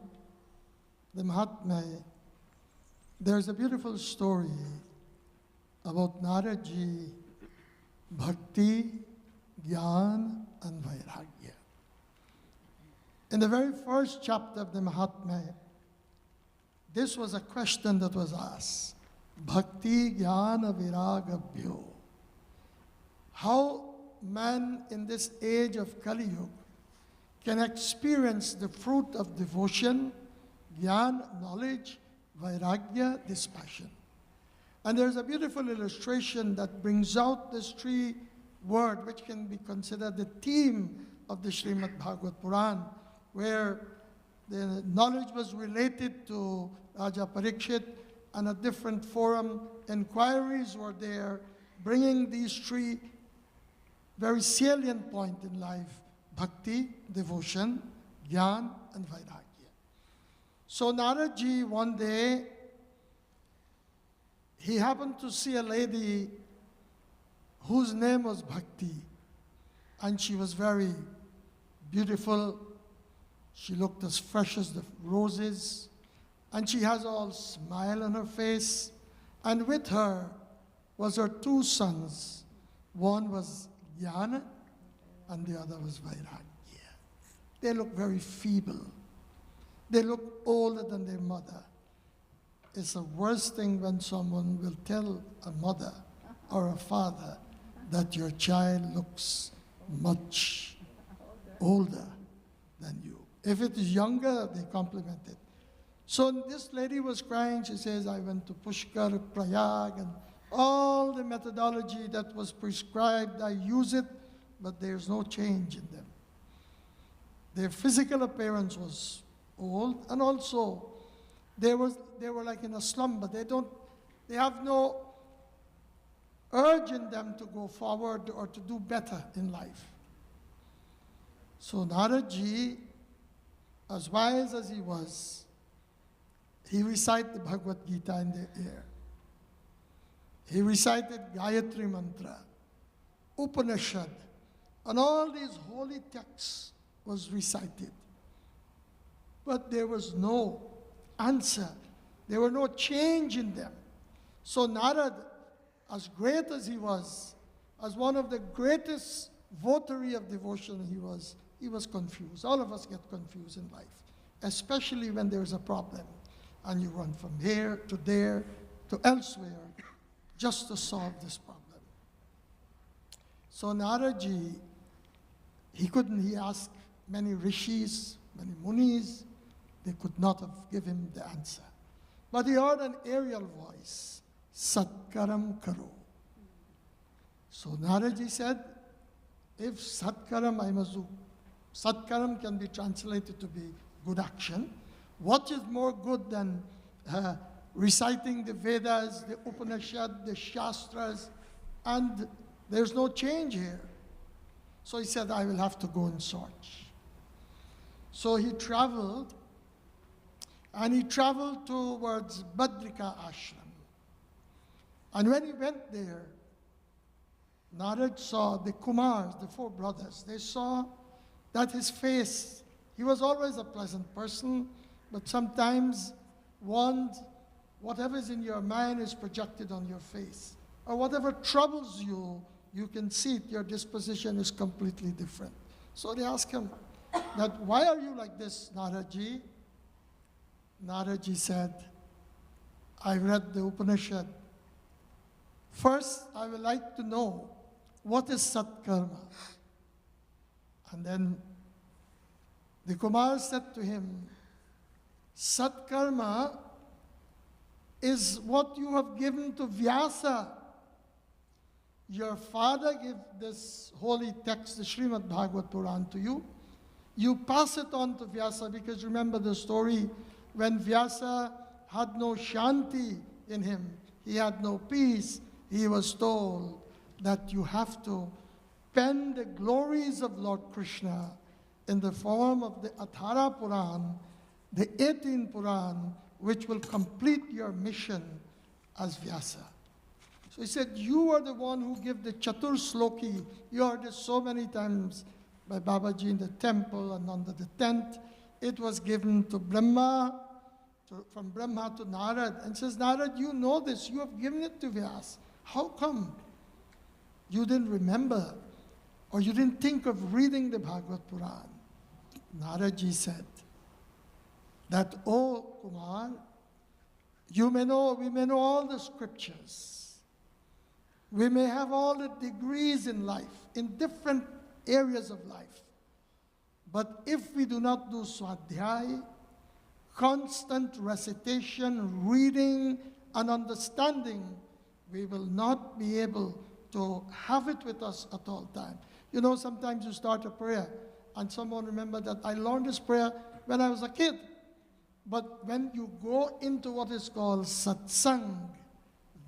the Mahatmya, there's a beautiful story about Naradaji, Bhakti, Jnana, and Vairagya. In the very first chapter of the Mahatmya, this was a question that was asked. Bhakti, Jnana, Vairagabhyo. How man in this age of Kali Yuga can experience the fruit of devotion, Jnana, knowledge, Vairagya, dispassion. And there's a beautiful illustration that brings out this three word, which can be considered the theme of the Srimad Bhagavad Puran, where the knowledge was related to Raja Parikshit, and at different forum inquiries were there, bringing these three very salient points in life: bhakti, devotion, jnana, and vairagya. So Naradaji, one day, he happened to see a lady whose name was Bhakti, and she was very beautiful. She looked as fresh as the roses, and she has all smile on her face. And with her was her two sons. One was Jnana, and the other was Vairagya. They look very feeble. They look older than their mother. It's the worst thing when someone will tell a mother or a father that your child looks much older than you. If it is younger, they compliment it. So this lady was crying. She says, I went to Pushkar, Prayag, and all the methodology that was prescribed, I use it, but there's no change in them. Their physical appearance was old, and also they were like in a slumber. They have no urge in them to go forward or to do better in life. So Naradaji, as wise as he was, he recited the Bhagavad Gita in the air. He recited Gayatri Mantra, Upanishad, and all these holy texts was recited. But there was no answer. There were no change in them. So Narada, as great as he was, as one of the greatest votary of devotion he was confused. All of us get confused in life, especially when there's a problem and you run from here to there to elsewhere just to solve this problem. So Naradaji, he asked many rishis, many munis, they could not have given him the answer. But he heard an aerial voice, Satkaram Karo. So Naradaji said, if Satkaram I must do, Satkaram can be translated to be good action. What is more good than reciting the Vedas, the Upanishad, the Shastras, and there's no change here. So he said, I will have to go and search. So he traveled, and he traveled towards Badrika Ashram. And when he went there, Narad saw the Kumars, the four brothers. They saw that his face, he was always a pleasant person, but sometimes whatever is in your mind is projected on your face. Or whatever troubles you, you can see it, your disposition is completely different. So they asked him, that, why are you like this, Naradaji? Naradaji said, I read the Upanishad. First, I would like to know what is Satkarma. And then the Kumar said to him, Satkarma is what you have given to Vyasa. Your father gave this holy text, the Srimad Bhagavad Puran, to you. You pass it on to Vyasa, because remember the story when Vyasa had no shanti in him, he had no peace, he was told that you have to pen the glories of Lord Krishna in the form of the Athara Puran, the 18th Puran, which will complete your mission as Vyasa. So he said, you are the one who gave the Chatur Sloki. You heard it so many times by Babaji in the temple and under the tent. it was given to Brahma, from Brahma to Narad, and says, Narad, you know this, you have given it to Vyas. How come you didn't remember or you didn't think of reading the Bhagavad Puran? Naradji said that, oh Kumar, we may know all the scriptures. We may have all the degrees in life, in different areas of life. But if we do not do swadhyay, constant recitation, reading, and understanding, we will not be able to have it with us at all times. You know, sometimes you start a prayer, and someone remember that I learned this prayer when I was a kid. But when you go into what is called satsang,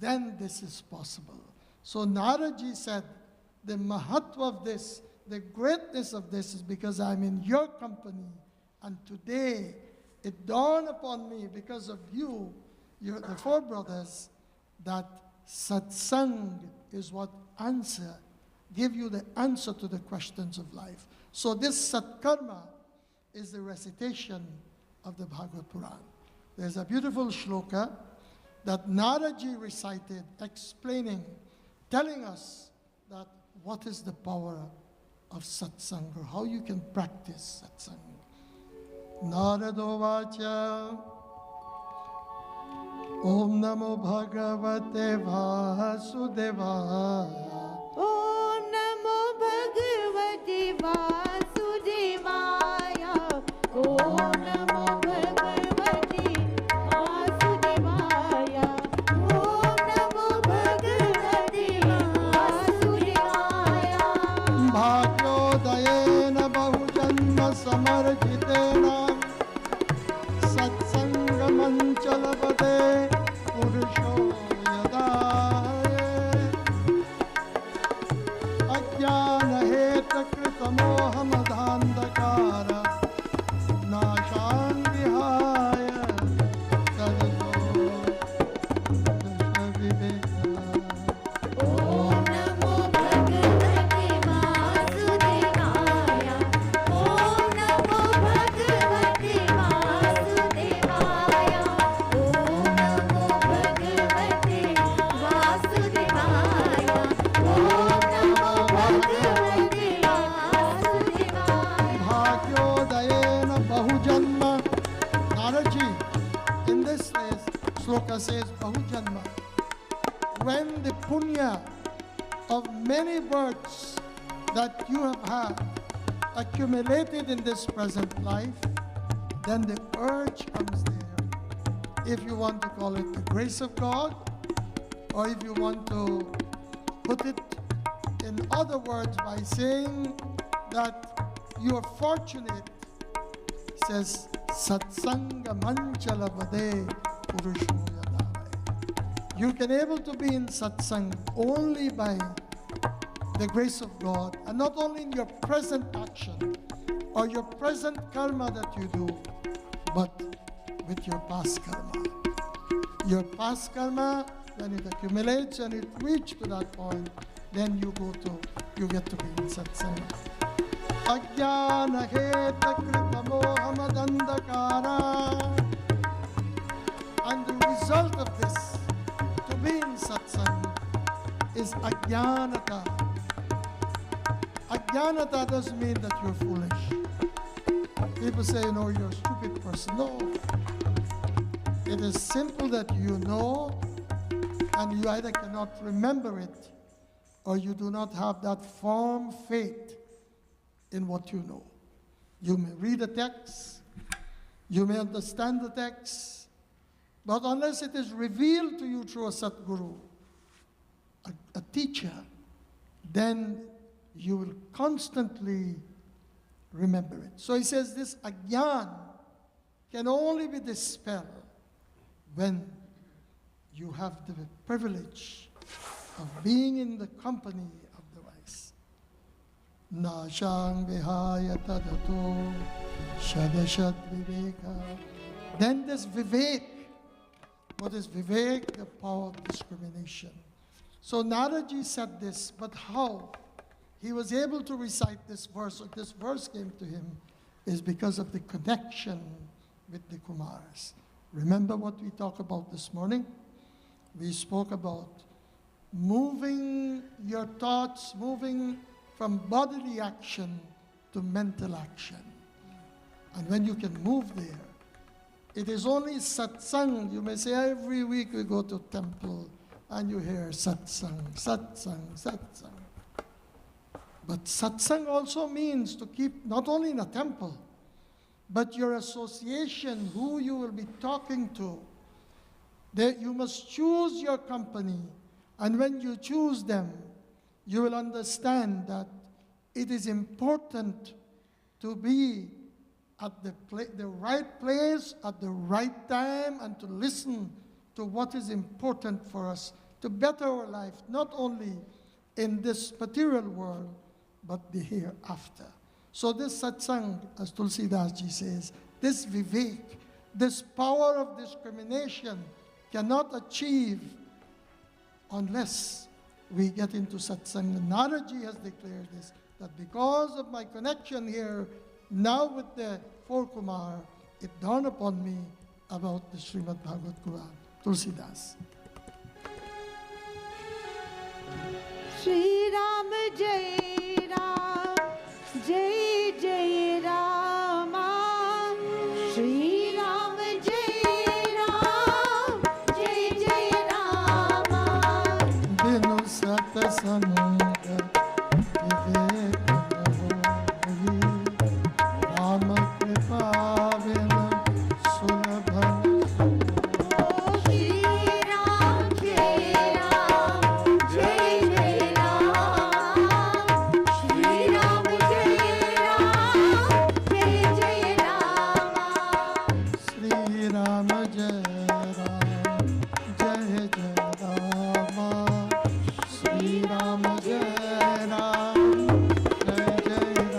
then this is possible. So Naradji said, the mahatva of this, the greatness of this is because I'm in your company. And today, it dawned upon me because of you, the four brothers, that satsang is what give you the answer to the questions of life. So this satkarma is the recitation of the Bhagavad Puran. There's a beautiful shloka that Naradji recited, explaining, telling us that what is the power of satsang, or how you can practice satsang. Narado vacha Om Namo Bhagavate Vasudevaya. Om Namo Bhagavate Vasudevaya. Om Namo Bhagavate Vasudevaya. Om Namo Bhagavate Vasudevaya. Bhagyodayena bahujanma samarjitena satsangamanchalavate purusho yadaye ajnana heta kritamohamadhandakara nashan vihaya tadato dashaviveka. Om Namo Bhagavate Vasudevaya. Om Namo Bhagavate Vasudevaya. Om Namo Bhagavate Vasudevaya. Om Namo Bhagavate Vasudevaya. Bhagyodayena bahujanma. Naradji, in this sloka says bahujanma. When the punya of many births that you have had accumulated in this present life, then the urge comes there. If you want to call it the grace of God, or if you want to put it in other words by saying that you are fortunate, says satsanga manchala vade purusho yadavai. You can able to be in satsang only by the grace of God, and not only in your present action or your present karma that you do, but with your past karma. Your past karma, when it accumulates and it reaches to that point, then you get to be in satsang. Ajnana heta krita mohamadandakara. And the result of this, to be in satsang, is ajnanata. Ajnanata doesn't mean that you're foolish. People say, you're a stupid person. No. It is simple that you know, and you either cannot remember it, or you do not have that firm faith in what you know. You may read a text, you may understand the text, but unless it is revealed to you through a Satguru, a teacher, then you will constantly remember it. So he says this ajnan can only be dispelled when you have the privilege of being in the company of the wise. Nashang vihaya tadato shadashad viveka. Then this vivek. What is vivek? The power of discrimination. So Naradji said this, but how? He was able to recite this verse, or this verse came to him, is because of the connection with the Kumars. Remember what we talked about this morning? We spoke about moving your thoughts, moving from bodily action to mental action. And when you can move there, it is only satsang. You may say every week we go to temple and you hear satsang, satsang, satsang. But satsang also means to keep not only in a temple, but your association, who you will be talking to. That you must choose your company, and when you choose them, you will understand that it is important to be at the right place at the right time and to listen to what is important for us to better our life, not only in this material world, but the hereafter. So this satsang, as Tulsidas Ji says, this vivek, this power of discrimination cannot achieve unless we get into satsang. And Narada Ji has declared this, that because of my connection here, now with the four Kumar, it dawned upon me about the Srimad Bhagavad Quran. Tulsidas. Shri Ram Jai Ram, Jai Jai Rama. Shri Ram Jai Ram, Jai Jai Rama. Binu satsanga vivek hoyi, Rama Kripa vina sulabhan. Shri Ram Jai Ram, Jai Jai Rama. Shri Ram Jai Ram, Jai Jai Rama. Sri Rama Jai Ram, Jai Jai Rama. Sri Rama Jai Ram, Jai Jai Rama.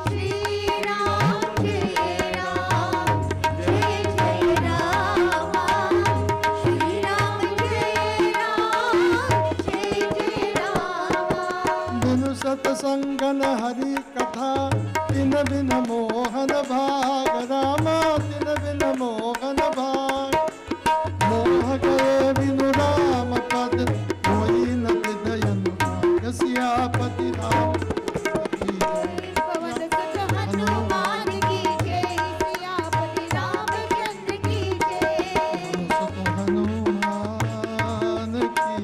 Shri Ram Jai Ram, Jai Jai Rama. Shri Ram Jai Ram, Jai Jai Rama. Binu satsangan hari katha, tin bin mohan bhag Rama, tin bin mohan bhag. Moh gaye binu Ram pad, koi na vidayan bhagasya pati Ram. पवन सुत हनुमान की जय, सियापति रामचंद्र की जय। Sat Hanuman ki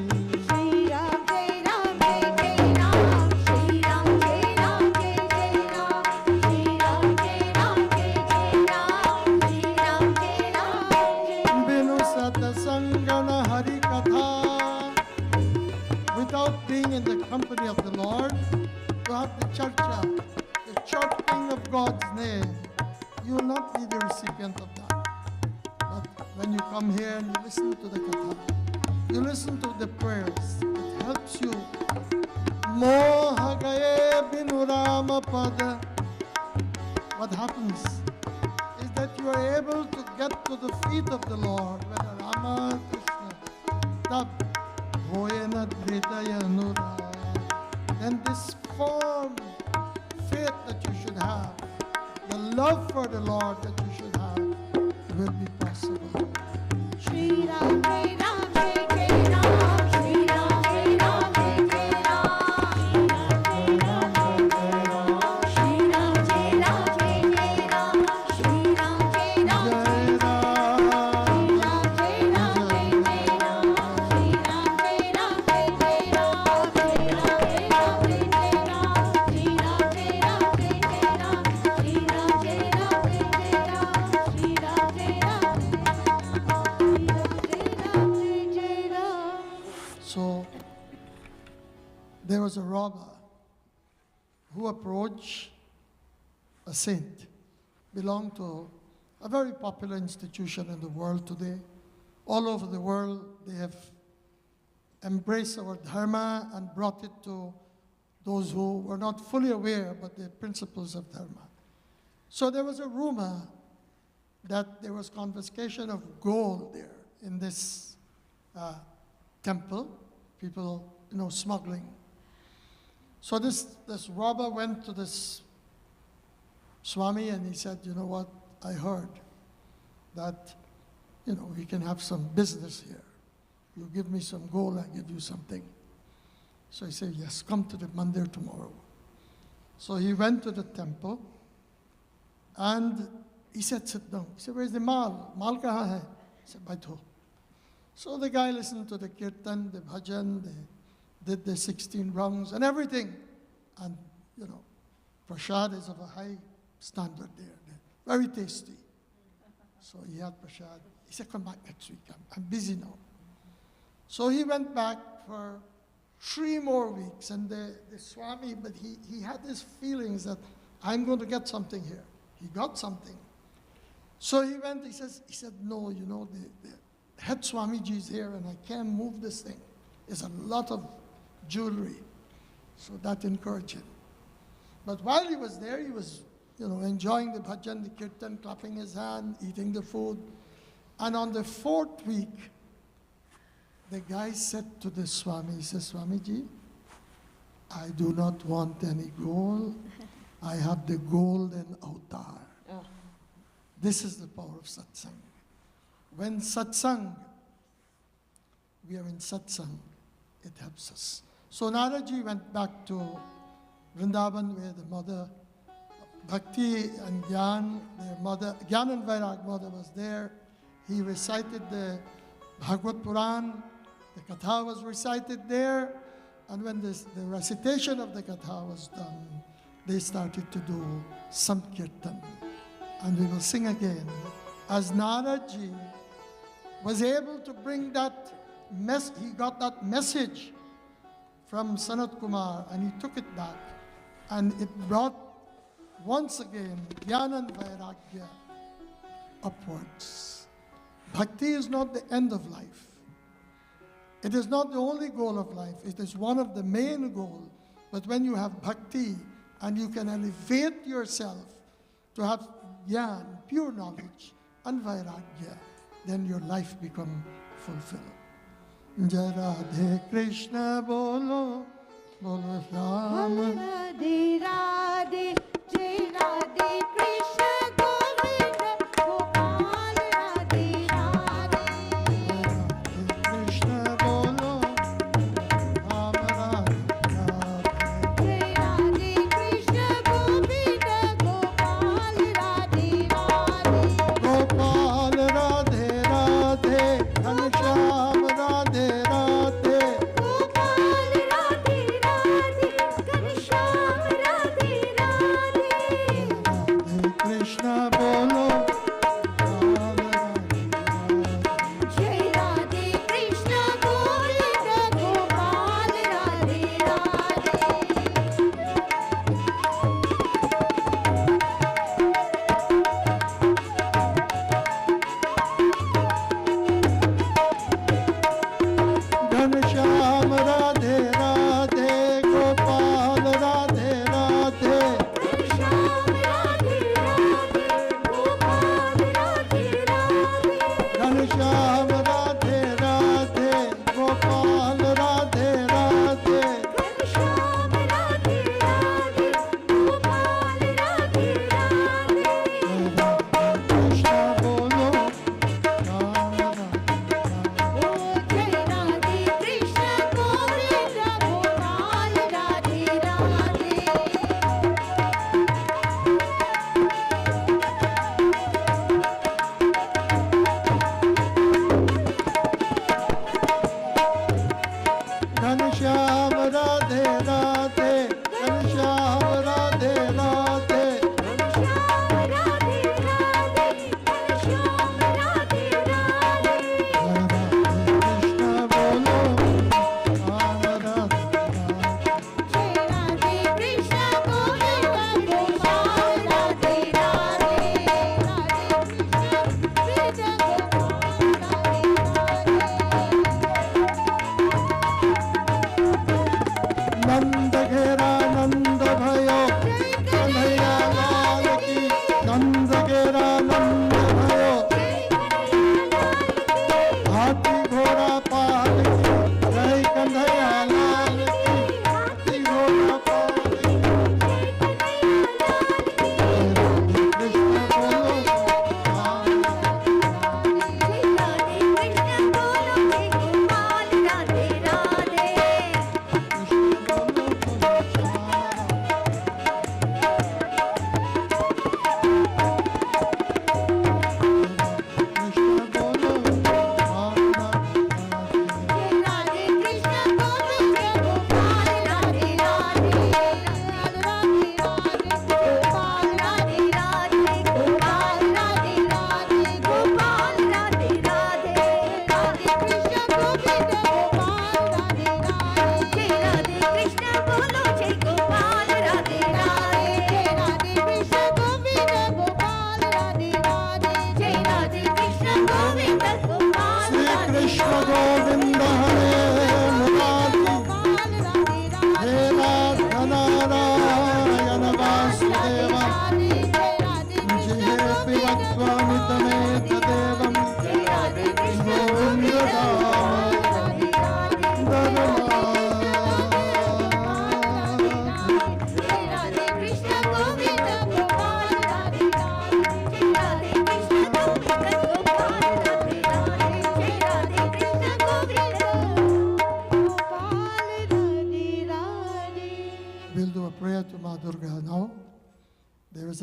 Shri Ram जय राम, जय जय राम। श्री राम जय राम, जय जय राम। श्री राम जय राम, जय जय राम। श्री राम जय राम, जय। Binu satsangan hari katha. Without being in the company of the Lord, to have the charcha, the chanting of God's name, you will not be the recipient of that. But when you come here and you listen to the katha, you listen to the prayers, it helps you. Moha gaye binu Rama pada. What happens is that you are able to get to the feet of the Lord, whether Rama, Krishna, Tab, Hoyena, Dritaya, Nura. Then this firm faith that you should have, the love for the Lord that you should have, will be possible. Shri Ram जय राम, जय जय राम। श्री राम जय राम, जय जय राम। श्री राम जय राम, जय जय राम। श्री राम जय राम, Jai Ram, जय राम जय राम। श्री राम जय राम, जय जय राम। श्री राम जय राम, जय जय राम। श्री राम जय राम, जय जय राम। श्री राम जय राम, जय जय राम। श्री राम जय राम, जय जय Ram. So there was a robber who approached a saint, belonged to a very popular institution in the world today. All over the world, they have embraced our dharma and brought it to those who were not fully aware about the principles of dharma. So there was a rumor that there was confiscation of gold there in this temple, people, smuggling. So this robber went to this Swami, and he said, you know what, I heard that, you know, we can have some business here. You give me some gold, I give you something. So he said, yes, come to the mandir tomorrow. So he went to the temple, and he said, sit down. He said, where's the mal? Mal kahan hai? He said, baitho. So the guy listened to the kirtan, the bhajan, they did the 16 rounds and everything. And, you know, prasad is of a high standard there. They're very tasty. So he had prasad. He said, come back next week. I'm busy now. So he went back for 3 more weeks. And the Swami, but he had his feelings that I'm going to get something here. He got something. So he went, he said, no, you know, the head Swamiji is here and I can't move this thing. There's a lot of jewelry. So that encouraged him. But while he was there, he was, you know, enjoying the bhajan, the kirtan, clapping his hand, eating the food. And on the 4th week, the guy said to the Swami, he says, Swamiji, I do not want any gold. I have the golden avatar. Oh. This is the power of satsang. When satsang, we are in satsang, it helps us. So Naraji went back to Vrindavan where the mother, Bhakti and Gyan, their mother, Gyan and Vairag mother was there. He recited the Bhagavad Puran, the Katha was recited there, and when the recitation of the Katha was done, they started to do Sankirtan. And we will sing again. As Naraji was able to bring that he got that message from Sanat Kumar, and he took it back, and it brought once again Jnana and Vairagya upwards. Bhakti is not the end of life. It is not the only goal of life. It is one of the main goals. But when you have bhakti and you can elevate yourself to have jnana, pure knowledge, and vairagya, then your life becomes fulfilled. Jai Radhe Krishna Bolo, Bolo Ram. Radhe Radhe, Jai Radhe Krishna Govinda Gopal Radhe Radhe. Krishna Bolo, Ram Radhe. Jai Radhe Krishna Govinda Gopal Radhe Radhe. Gopal Radhe Radhe, Ghanshyam Radhe Radhe. Gopal Radhe Radhe, Ghanshyam Radhe Radhe.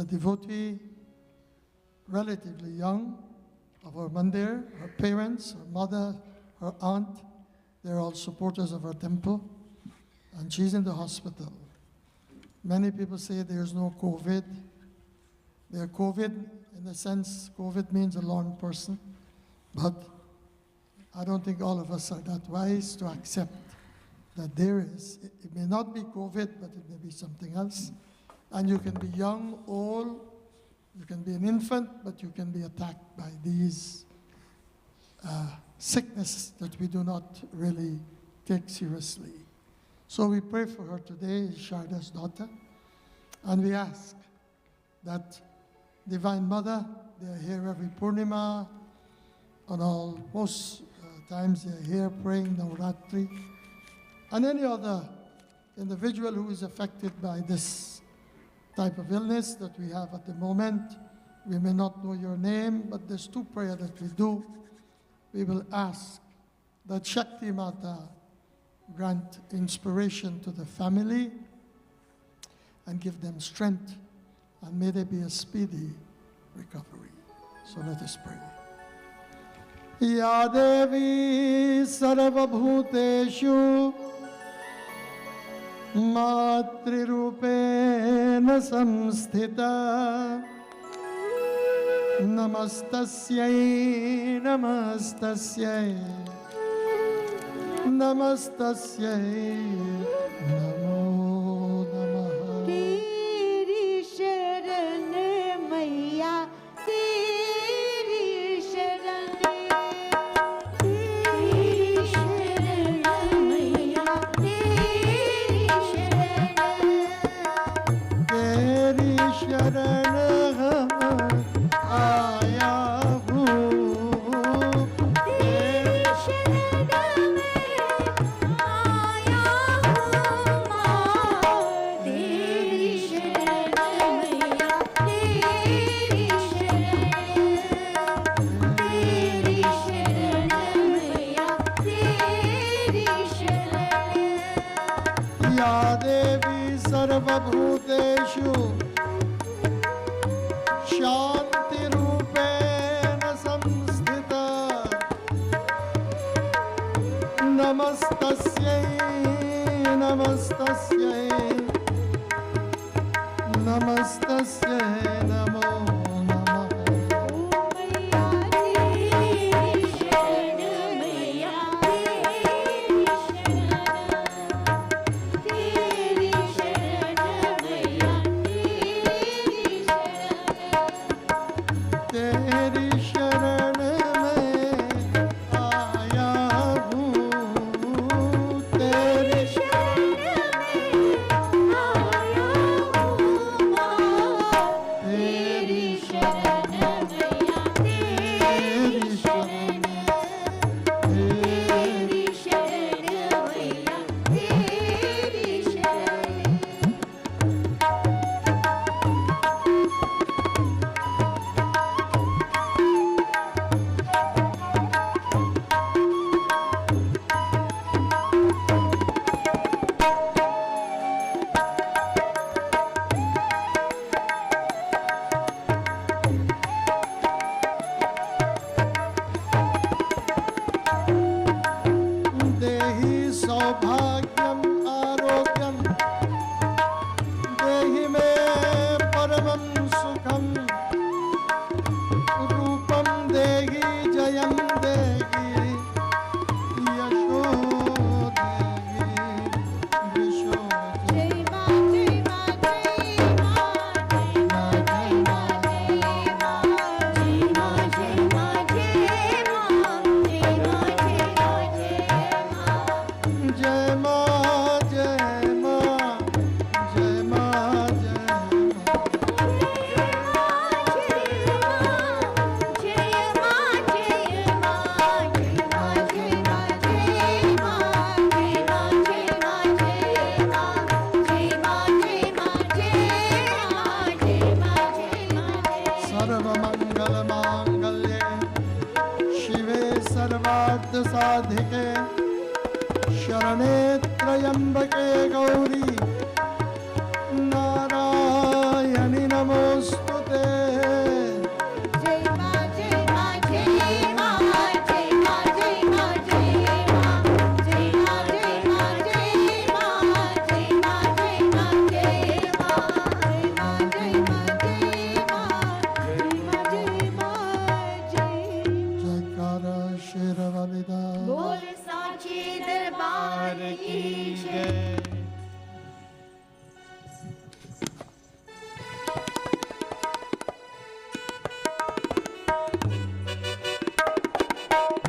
a devotee, relatively young, of our mandir. Her parents, her mother, her aunt, they're all supporters of our temple. And she's in the hospital. Many people say there's no COVID. There's COVID, in a sense, COVID means a lone person. But I don't think all of us are that wise to accept that there is. It may not be COVID, but it may be something else. And you can be young, old, you can be an infant, but you can be attacked by these sicknesses that we do not really take seriously. So we pray for her today, Sharda's daughter, and we ask that Divine Mother, they are here every Purnima, and all, most times they are here praying Navratri, and any other individual who is affected by this type of illness that we have at the moment. We may not know your name, but there's two prayers that we do. We will ask that Shakti Mata grant inspiration to the family and give them strength, and may there be a speedy recovery. So let us pray. Ya Devi Sarvabhuteshu Matrirupena Samsthita Namastasyai Namastasyai Namastasyai Namo Namaha. तेरी शरण मैया तेरी शरण मैया तेरी शरण आया हूँ तेरी शरण में आया हूँ माँ तेरी शरण मैया तेरी शरण मैया तेरी शरण या देवी सर्वभूतेषु शान्तिरूपेण संस्थिता नमस्तस्यै नमस्तस्यै नमस्तस्यै नमो नमः मैया तेरी शरण मैया तेरी शरण मैया तेरी शरण में आया हूँ तेरी शरण में आया हूँ माँ तेरी शरण मैया तेरी शरण तेरी शरण मैया तेरी शरण देहि सौभाग्यम आरोग्यम देहि मे परमं सुखम रूपम देहि जयम देहि यशो देहि विशो जय माँ जय माँ जय माँ जय माँ जय माँ जय माँ जय माँ जय माँ जय माँ जय माँ जय माँ जय माँ जय माँ जय सर्वमंगल मांगल्ये शिवे सर्वार्थ साधिके शरणे त्र्यंबके गौरी नारायणि नमोस्तुते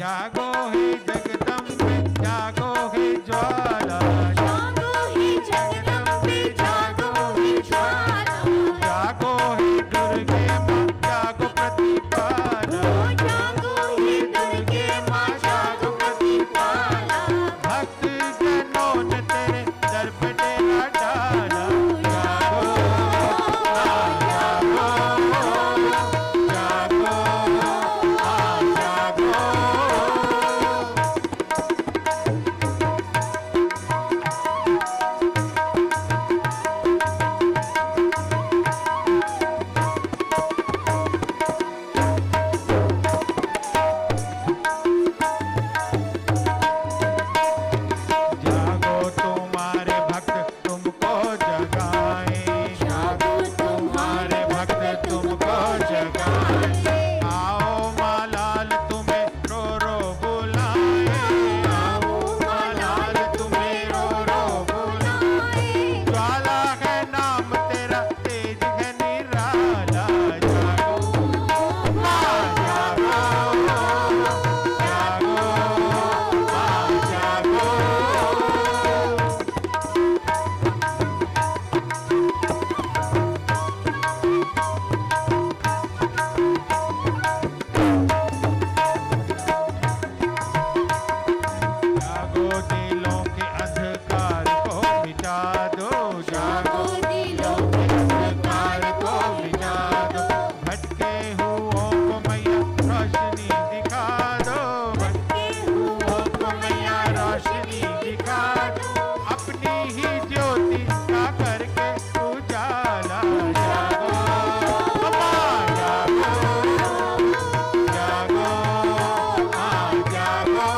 जागो हे जगदम्बे जागो हे ज्वाला जागो हे जगदम्बे जागो हे ज्वाला जागो हे दुर्गे माँ जागो प्रतिपाला जागो हे दुर्गे माँ जागो प्रतिपाला भक्त जनों ने तेरे दर पे डेरा डाला जागो जागो जागो जागो जागो तुम्हारे भक्त तुमको जगाएं जागो तुम्हारे भक्त तुमको जगाएं आओ माँ लाल तुम्हें रो रो बुलाए आओ माँ लाल तुम्हें रो रो बुलाए ज्वाला है नाम तेरा तेज है निराला जागो माँ जागो जागो माँ जागो जागो दिलों के अंधकार को मिटा दो जागो दिलों के अंधकार को मिटा दो भटके हुओं को मैया रोशनी दिखा दो भटके हुओं को मैया रोशनी दिखा दो अपनी ही ज्योति का करके उजाला जागो माँ जागो जागो माँ जागो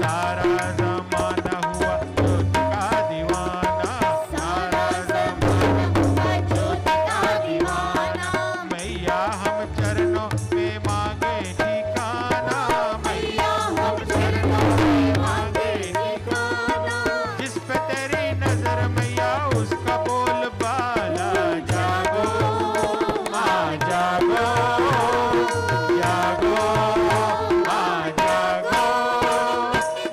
सारा जमाना हुआ ज्योत का दीवाना सारा जमाना हुआ ज्योत का दीवाना मैया हम चरणों में मांगे ठिकाना मैया हम चरणों में मांगे ठिकाना जिस पे तेरी नजर मैया उसका बोल बाला जागो माँ जागो जागो माँ जागो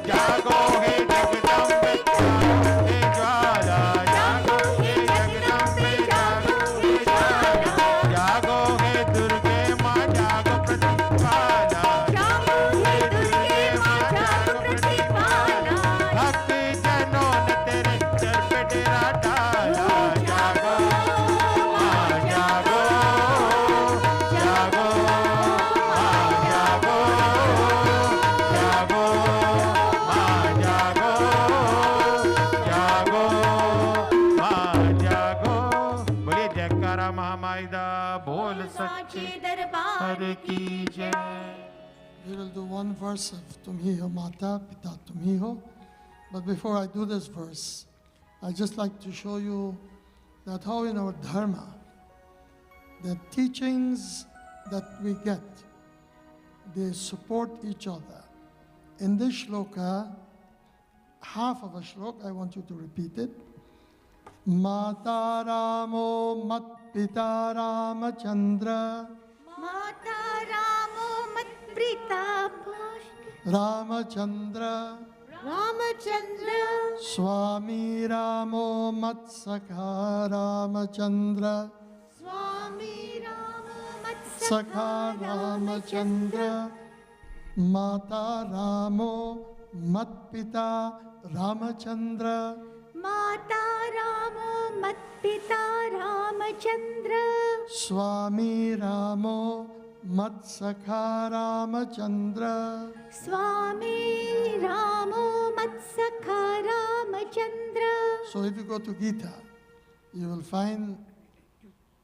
जागो हे जगदम्बे जागो हे ज्वाला जागो हे जगदम्बे जागो हे ज्वाला जागो हे दुर्गे माँ जागो प्रतिपाला जागो हे दुर्गे माँ जागो प्रतिपाला भक्त जनों ने तेरे दर पे डेरा डाला जागो माँ जागो जागो माँ जागो जागो माँ जागो जागो माँ जागो बोलिए जयकारा महामाई दा बोल साचे सच्चे दरबार हर की जय We will do one verse of Tum hi ho Mata, Pita Tum hi ho. But before I do this verse, I'd just like to show you that how in our Dharma, the teachings that we get, they support each other. In this shloka, half of a shlok, I want you to repeat it. Mata Ramo Mat Pita Ramachandra माता रामो मत Preeta Ramachandra Ramchandra Swami Ramo Mat Sakha Ramachandra स्वामी राम मत Sakha Ramachandra Mata Ramo Mat Pita Ramachandra माता रामो मत पिता Ramchandra Swami Ramo Mat Sakha Ramachandra. स्वामी रामो मत सखा Ramchandra So if you go to Gita, you will find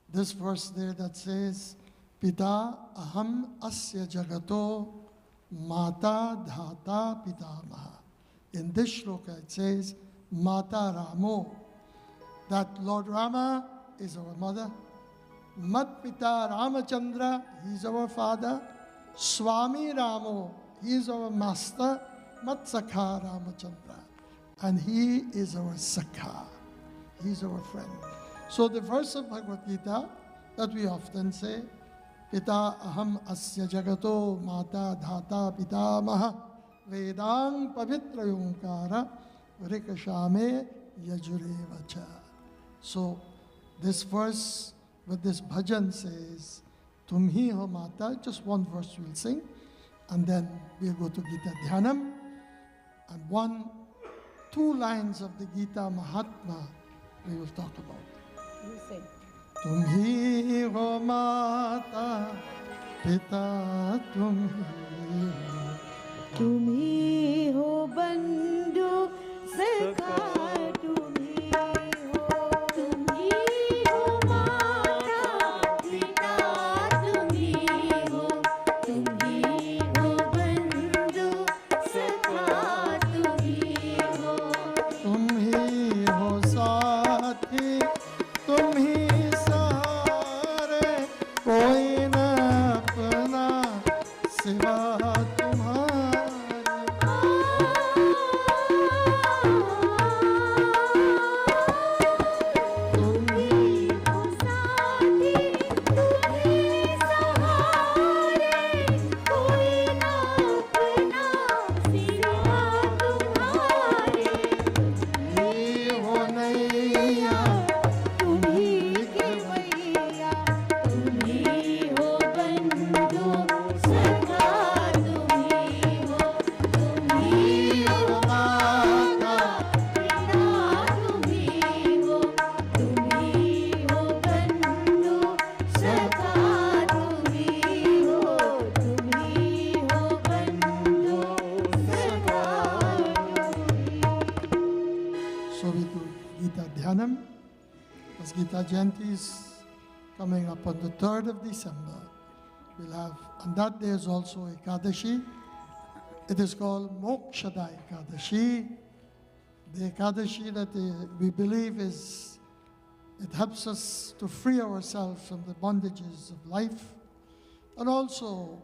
this verse there that says, Pita aham asya jagato mata dhata pitamaha. In this shloka it says, Mata Ramo, that Lord Rama is our mother. Mat Pita Ramachandra, he is our father. Swami Ramo, he is our master. Mat Sakha Ramachandra, and he is our Sakha. He is our friend. So the verse of Bhagavad Gita that we often say, पिता अहम अस्य जगतो माता धाता पितामह वेदांग पवित्र ओंकार Rikashame Yajurevacha. So this verse with this bhajan says, Tumhi ho mata, just one verse we'll sing, and then we'll go to Gita Dhyanam, and 2 lines of the Gita Mahatma we will talk about. You say. Tumhi ho mata, pita tumhi ho. तुम्ही हो बंधु सखा तुम्ही हो माता पिता तुम्ही हो बंधु सखा तुम्ही हो साथी तुम्ही सारे कोई न अपना सिवा Jayanti is coming up on the 3rd of December. We'll have, on that day is also Ekadashi. It is called Mokshada Ekadashi. The Ekadashi that we believe is, it helps us to free ourselves from the bondages of life. And also,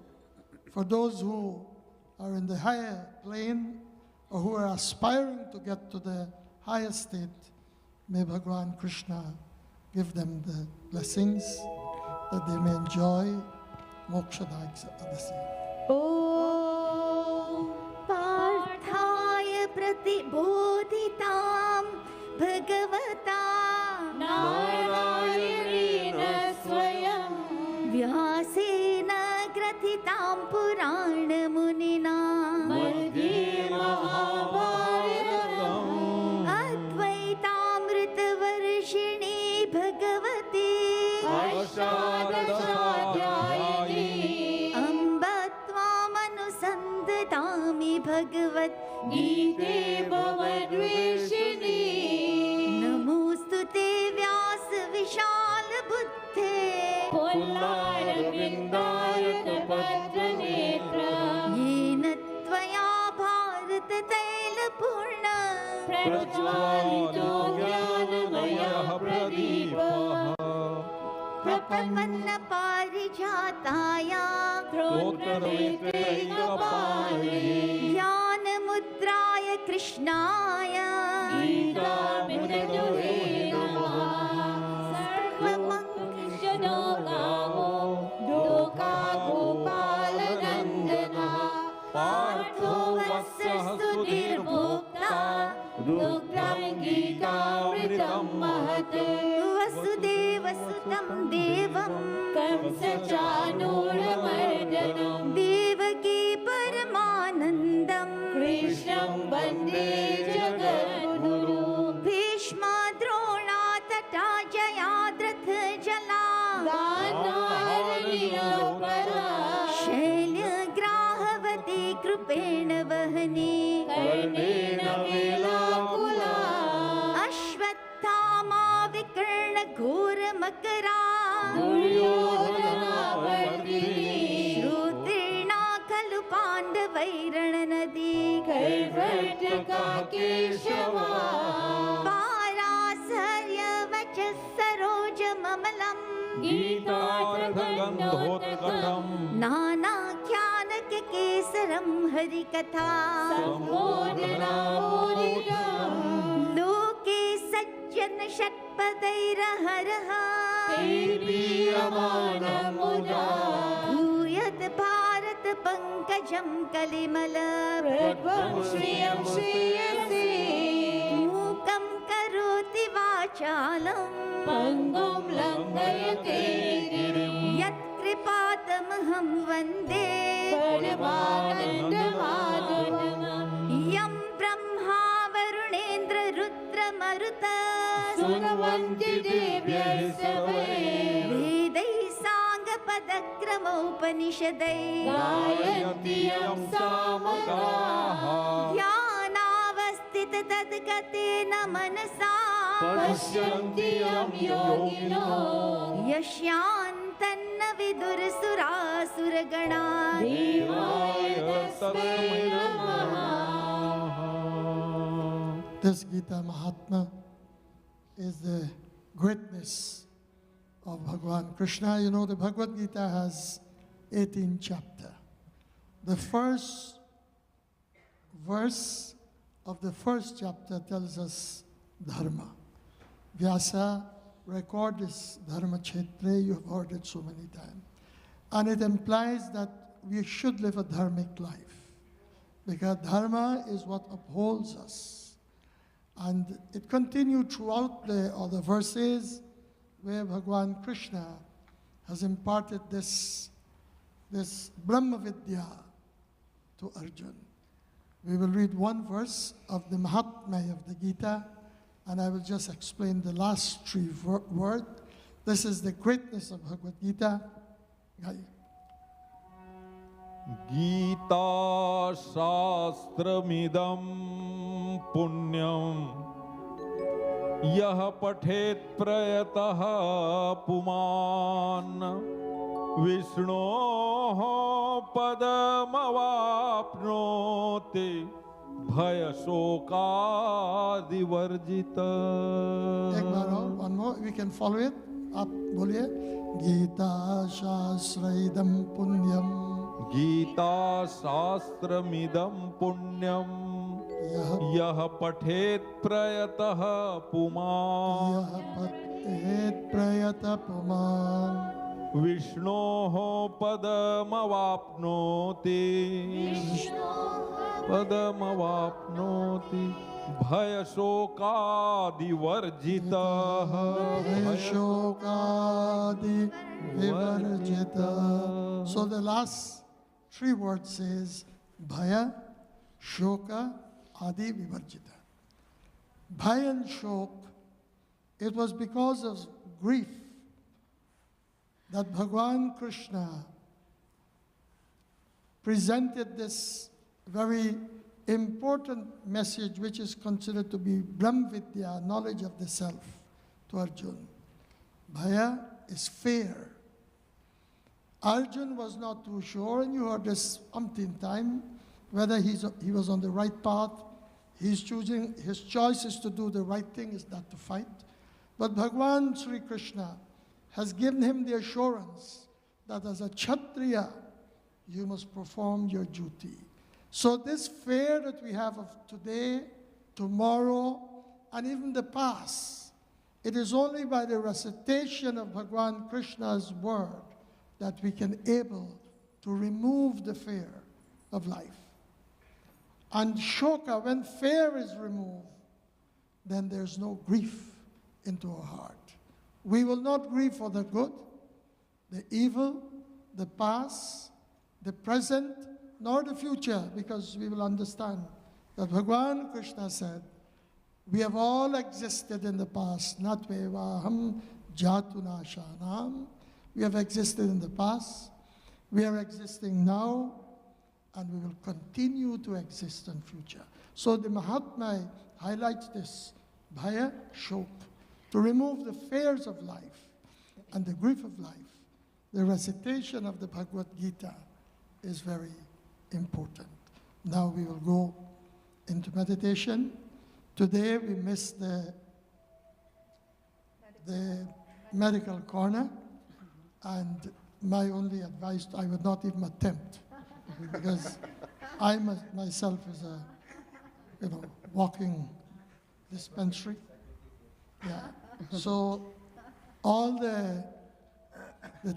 for those who are in the higher plane or who are aspiring to get to the higher state, may Bhagavan Krishna give them the blessings that they may enjoy Mokshada Ekadashi. Om Parthaya Pratibodhitam Bhagavata Narayana Swayam Vyasena Grathitam Purana Munina Madhye Mahabharatam Advaitamrita Varshini Bhagavati Ashadashadhyayini Ambatvamanusandadami Bhagavat Gite Bhavadveshini Namostute Vyasa Vishal Buddhe Pollarvindaya Kapatra Yena Tvaya Bharata Taila Purna Prajvalito Jnanamaya Pradipah Prapanna Parijataya Trottaravitrayapari Jnana Mudraya Krishnaya Gita Mridure Namaha Sarvamangshadokamo Doka Gopala Nandana Partho Vasyastutir Bhukta Duktam Gita Mritam Mahat Vasudeva Sutam Devam Kamsachanuramardanam Devaki Paramanandam Krishnam Bande Jagadguru Bhishma Drona Tata Jayadratha Jala Ganarniyopara Shailya Grahavati Krupena Vahani Karnena Velakula Ashwathama Vikarna Ghora Makara Duryodhana Vardhini Shrutirna Khalu Pandavairana Nadi Kaivartaka Keshava Parasarya Vachassaroja Mamalam Gita Nana Kyanak Kesaram Harikatha Sambodhana Bodhikam Loke Sajjana Shatpadaira Haraha Piriyamanam Muda पङ्कजं कलिमल प्रध्वं श्रियं श्रीयसे मूकं करोति वाचालं पङ्गुं लङ्घयते गिरिं यत्कृपातमहं वन्दे परमानन्दमाधवम् यं ब्रह्मा वरुणेन्द्र रुद्रमरुत सुनवन्ति देव्यः सवै वेदैः साङ्गपदक्रमोपनिषदैः गायन्ति यं सामगाः ध्यानावस्थित तद्गतेन मनसा पश्यन्ति यं योगिनो यस्यान्तन्न विदुरसुरासुरगणा देवाय तस्मै नमः। This Gita Mahatma is the greatness of Bhagavan Krishna. You know, the Bhagavad Gita has 18 chapters. The first verse of the first chapter tells us dharma. Vyasa record this dharma kshetre, you have heard it so many times. And it implies that we should live a dharmic life, because dharma is what upholds us. And it continued throughout the other verses where Bhagavan Krishna has imparted this Brahma Vidya to Arjuna. We will read one verse of the Mahatmya of the Gita, and I will just explain the last three words. This is the greatness of Bhagavad Gita. Gita शास्त्रमिदं पुण्यं यः पठेत् प्रयतः पुमान् विष्णोः पदमवाप्नोति भयशोकादिवर्जित। एक बार और, one more, we can follow it. आप बोलिए, गीता शास्त्रमिदं पुण्यं गीता शास्त्रमिदं पुण्यं यः पठेत् प्रयतः पुमान् यः पठेत् प्रयतः पुमान् विष्णोः पदमवाप्नोति भयशोकादिवर्जितः भयशोकादिविवर्जितः. So the last three words says bhaya, shoka, adi vivarjita. Bhaya and shok, it was because of grief that Bhagavan Krishna presented this very important message, which is considered to be Brahma Vidya, knowledge of the self, to Arjuna. Bhaya is fear. Arjuna was not too sure, and you heard this umpteen time, whether he was on the right path. He's choosing, his choice is to do the right thing, is not to fight. But Bhagavan Sri Krishna has given him the assurance that as a Kshatriya, you must perform your duty. So this fear that we have of today, tomorrow, and even the past, it is only by the recitation of Bhagavan Krishna's word that we can able to remove the fear of life. And shoka, when fear is removed, then there's no grief into our heart. We will not grieve for the good, the evil, the past, the present, nor the future, because we will understand that Bhagavan Krishna said, we have all existed in the past, natvevaham jatunashanam. We have existed in the past, we are existing now, and we will continue to exist in future. So the Mahatmya highlights this, bhaya, shok, to remove the fears of life and the grief of life. The recitation of the Bhagavad Gita is very important. Now we will go into meditation. Today we missed the medical corner, and my only advice, I would not even attempt, because I myself is a, walking dispensary. Yeah. So all the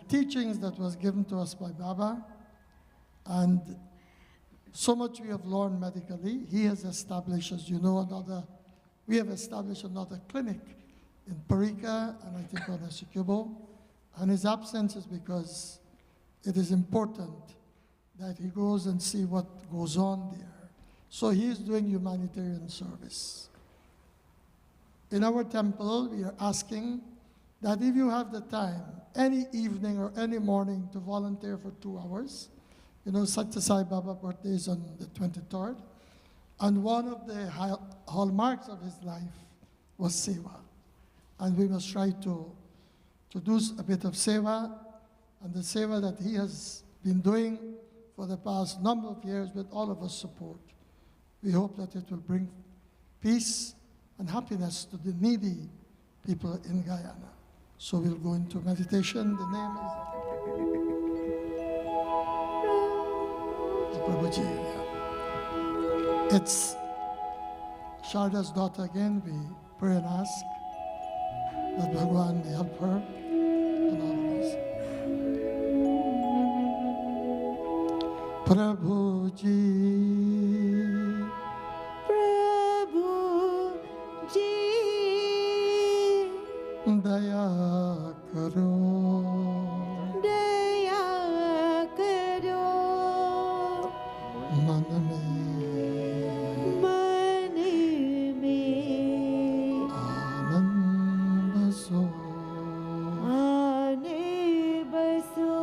teachings that was given to us by Baba, And so much we have learned medically. He has established, as you know, we have established another clinic in Parika and I think on Essequibo. And his absence is because it is important that he goes and see what goes on there. So he is doing humanitarian service. In our temple, we are asking that if you have the time, any evening or any morning to volunteer for 2 hours, you know, Satya Sai Baba birthday is on the 23rd, and one of the hallmarks of his life was seva. And we must try to do a bit of seva, and the seva that he has been doing for the past number of years with all of us support. We hope that it will bring peace and happiness to the needy people in Guyana. So we'll go into meditation. The name is Prabhuji. Yeah. It's Sharda's daughter again. We pray and ask that Bhagwan may help her and all of us. Prabhuji, Prabhuji, दया करो, दया करो, मन में आनंद बसो, आने बसो।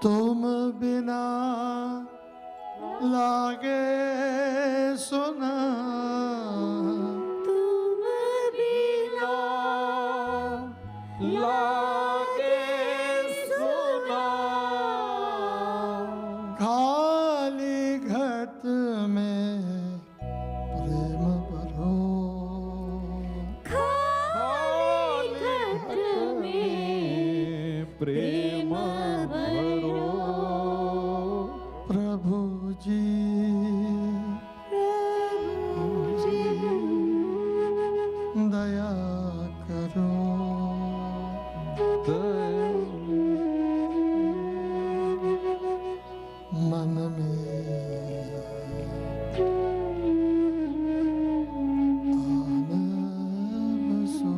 तुम बिना लागे सुना, तुम बिना लागे सुना, खाली घट में प्रेम भरो, खाली घट में प्रेम भरो। प्रभु जी प्रभुजी दया करो, मन में आनंद बसो।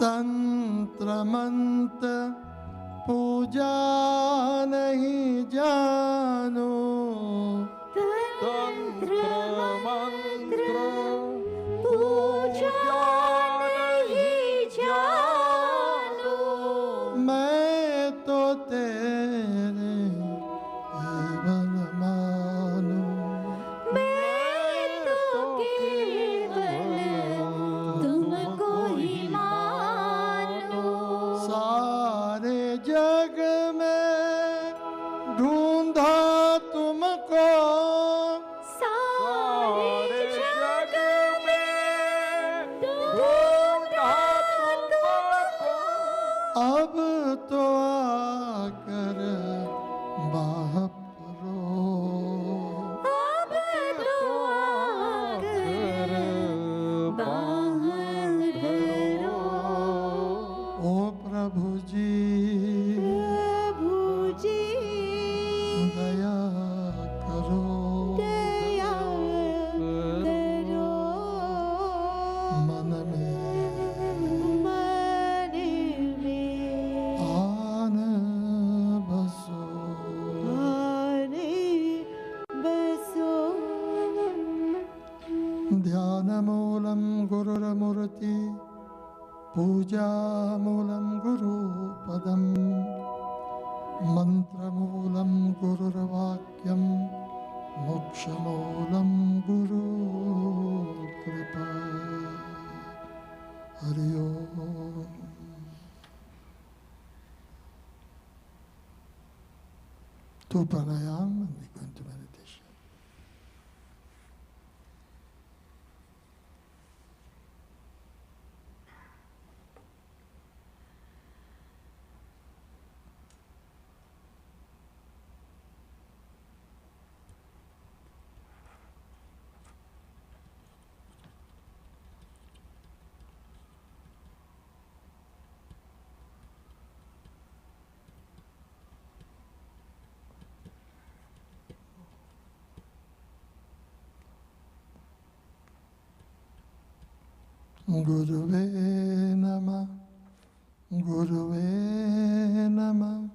तंत्र मंत्र पूजा नहीं जानो, तंत्र मंत्र पूजा नहीं जानो, मैं तो तेरे केवल मानू, मैं तो केवल तुमको ही मानो। सारे जग में ढूंढा तुमको, सारे जग में ढूंढा तुमको, अब तो आकर बाह परो, अब तो आकर बाहर धरो। ओ प्रभु जी Puja Mulam Guru Padam Mantra Mulam Guru Vakyam Moksha Mulam Guru Kripa Hari Om. Two pranayam and we go into meditation. Guruve Namah, Guruve Namah,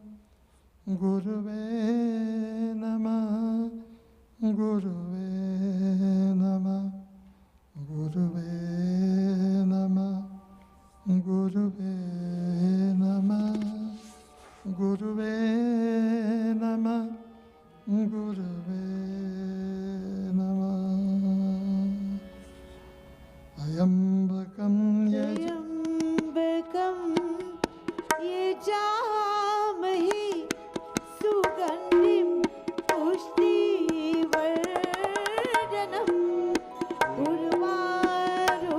Guruve Namah, Guruve Namah, Guruve Namah, Guruve Namah, Guruve Namah, Guruve Namah. Ayambakam yajam त्र्यम्बकं यजामहे सुगन्धिं पुष्टिवर्धनम् उर्वारुकमिव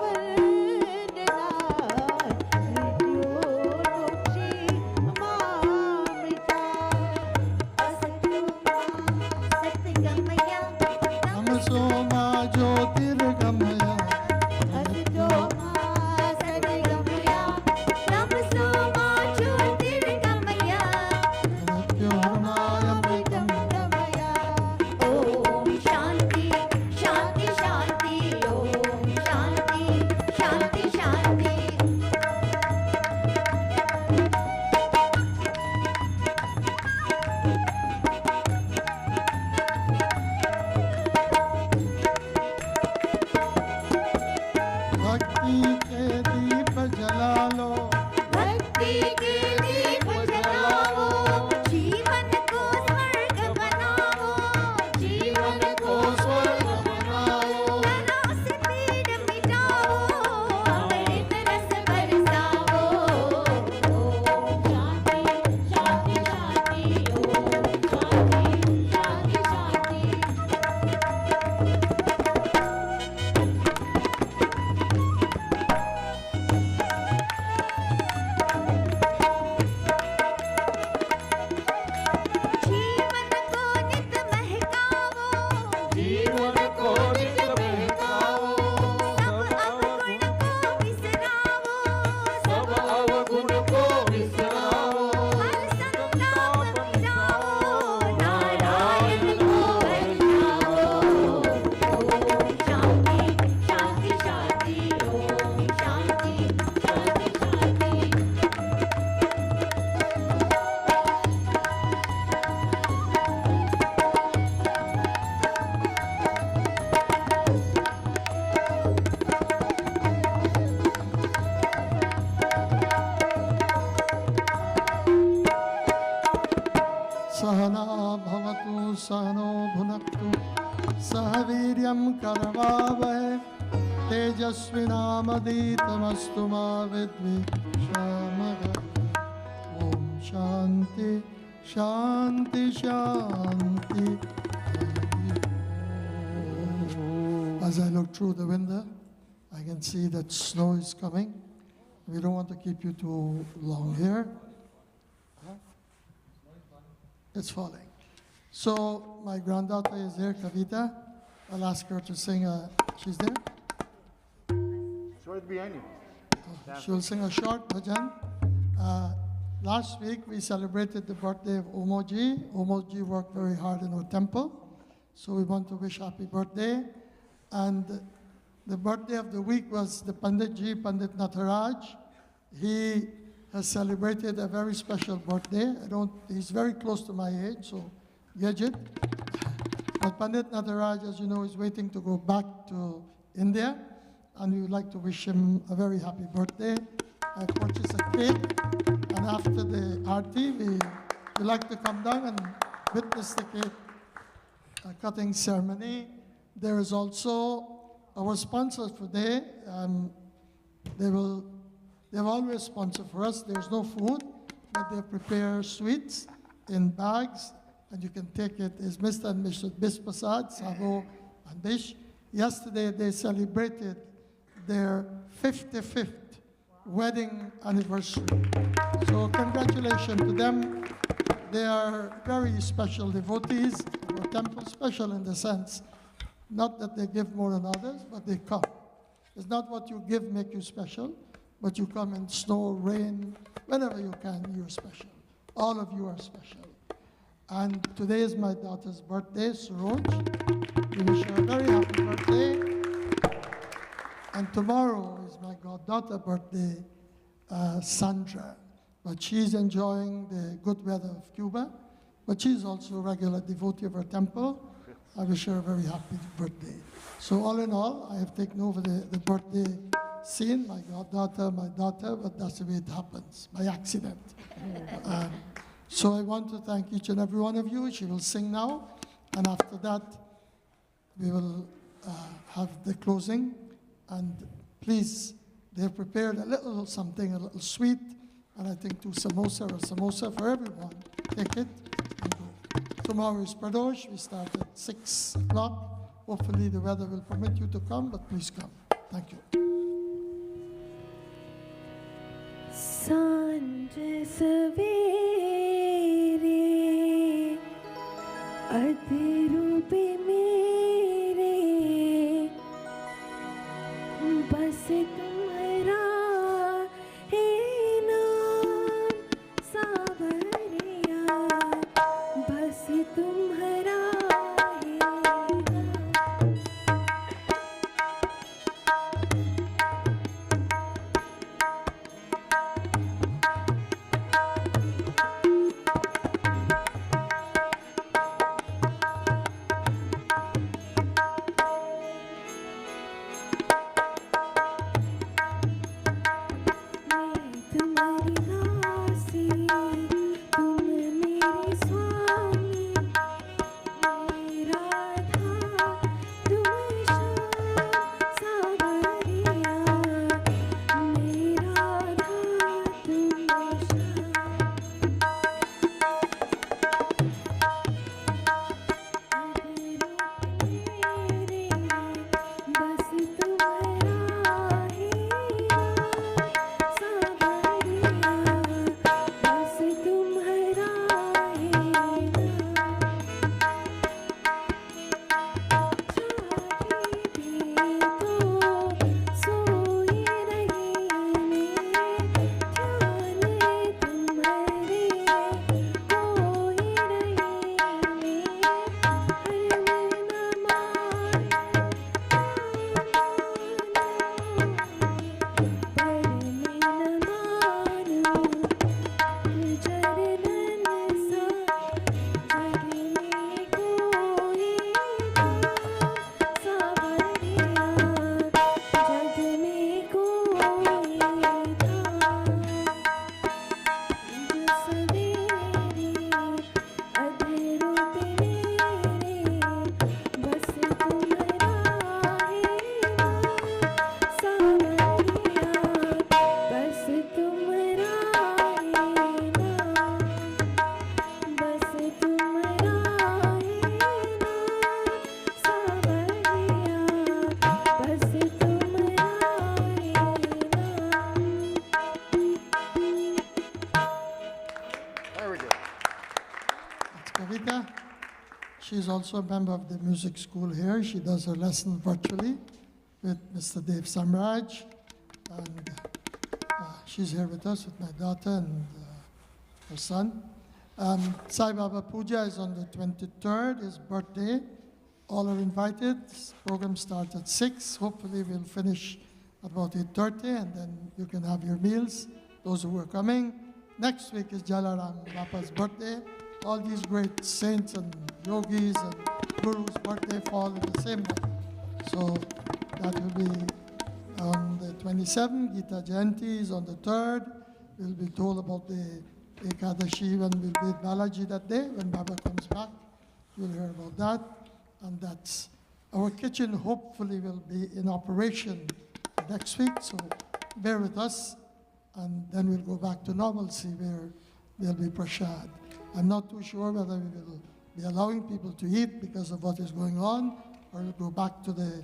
वर्धनात् मृत्योर्मुक्षे मामृतात् असत्यो Namaso ma jyotirgamaya असतो मा सद्गमया नमसो मा ज्योतिर्गमया Pranatyomayamritam गमया ॐ शान्ति शान्ति शान्ति ॐ शान्ति शान्ति शान्ति Bhakti ke deep jalalo भक्ति के दीप जलाओ जीवन को स्वर्ग बनाओ जीवन को स्वर्ग बनाओ तरा से पीड़ मिटाओ अमृत रस बरसाओ ओम शांति शांति शांति ओम शांति शांति शांति जीवन को नित महकाओ जीवन को नित महकाओ सब अवगुण को बिसराओ सब अवगुण को विसराओ हर संताप मिटाओ नारायण को बरसाओ ओम शांति शांति शांति ओम शांति शांति शांति Sahana bhavatu sahano bhunaktu sahaviryam karavavahe tejasvinamaditamastु ma vidvishamaga. Om Shanti Shanti Shanti. As I look through the window, I can see that snow is coming. We don't want to keep you too long here. It's falling. So my granddaughter is there, Kavita. I'll ask her to sing she's there? It's right behind you. She'll sing a short bhajan. Last week we celebrated the birthday of Omoji. Omoji worked very hard in our temple. So we want to wish happy birthday. And the birthday of the week was the Panditji, Pandit Nataraj. He has celebrated a very special birthday. He's very close to my age, so Yajit. But Pandit Nataraj, as you know, is waiting to go back to India. and we would like to wish him a very happy birthday. I purchased a cake, and after the aarti, we like to come down and witness the cake cutting ceremony. There is also our sponsors for today. They've always sponsored for us. There's no food, but they prepare sweets in bags, and you can take it. It's Mr. and Mrs. Bispasad, Savo, and Bish. Yesterday, they celebrated their 55th wedding anniversary. So congratulations to them. They are very special devotees of our temple, special in the sense, not that they give more than others, but they come. It's not what you give make you special, but you come in snow, rain, whenever you can, you're special. All of you are special. And today is my daughter's birthday, Suroj. We wish her a very happy birthday. And tomorrow is my goddaughter's birthday, Sandra. But she's enjoying the good weather of Cuba. But she's also a regular devotee of our temple. I wish her a very happy birthday. So all in all, I have taken over the birthday scene, my goddaughter, my daughter, but that's the way it happens, by accident. So I want to thank each and every one of you. She will sing now, and after that, we will have the closing. And please, they have prepared a little something, a little sweet, and I think 2 samosa for everyone. Take it and go. Tomorrow is Pradosh. We start at 6 o'clock. Hopefully the weather will permit you to come, but please come. Thank you. सांझ सवेरे अधरूप मेरे बस तुम्हारा है नाम सावरिया बस तुम्हारा है नाम तुम्हारी दासी तुम मेरे स्वामी मेरा राधा तुम श्याम सावरिया मेरा राधा तुम श्याम मेरे बस तुम्हारा है सावरिया बस तुम्हारा है जागी भी तो सोई रही मेरे ध्यान तुम्हारे खोई रही मेरे हर मन मान पर मैं न मानूं चरणन सा जग में कोई धाम सावरिया जग में कोई धाम जो सवेरे अधरूप मेरे बस तुम्हारा है नाम सावरिया बस तुम्हारा है नाम बस तुम्हारा है नाम सावरिया बस तुम्हारा है नाम That's Kavita. She's also a member of the music school here. She does her lessons virtually with Mr. Dave Samraj. And she's here with us with my daughter and her son. Sai Baba Puja is on the 23rd, his birthday. All are invited. This program starts at 6. Hopefully we'll finish about 8:30, and then you can have your meals, those who are coming. Next week is Jalaram Bapa's birthday. All these great saints and yogis and gurus' birthday fall in the same month. So that will be on the 27th. Gita Jayanti is on the 3rd. We'll be told about the Ekadashi when we'll be at Balaji that day. When Baba comes back, you'll hear about that. And that's our kitchen hopefully will be in operation next week, so bear with us. And then we'll go back to normalcy where there'll be prasad. I'm not too sure whether we will be allowing people to eat because of what is going on, or we'll go back to that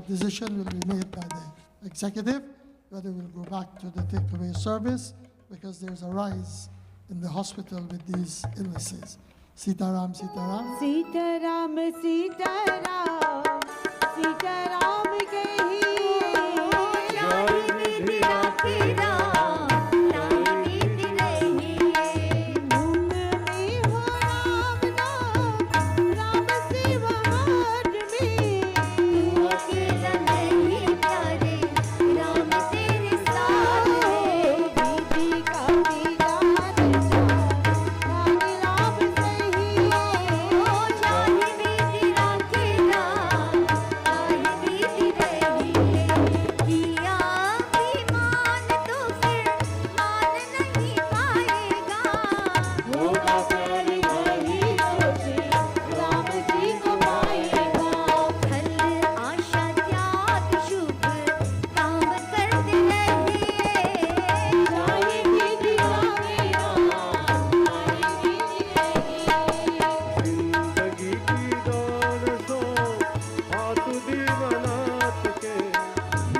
decision will be made by the executive, whether we'll go back to the takeaway service because there's a rise in the hospital with these illnesses. Sitaram, Sitaram. Sitaram Sitaram Sitaram कहिए जाहि विधि राखे राम राही नीति रहिए मुख में हो राम नाम राम सेवा हाट में तू अकेला नहीं प्यारे राम तेरे साथ है विधि का विधान राम राम सही ओ जाहि विधि राखे राम राही नीति रहिए किया अभिमान तो फिर मान नहीं पाएगा होगा प्यार वही तो फिर राम जी को पाएगा फल आशा त्याग शुभ काम करते रहिए जाहि विधि राखे राम राही नीति रहिए जिंदगी की दौड़ सो हाथ दीवानाथ के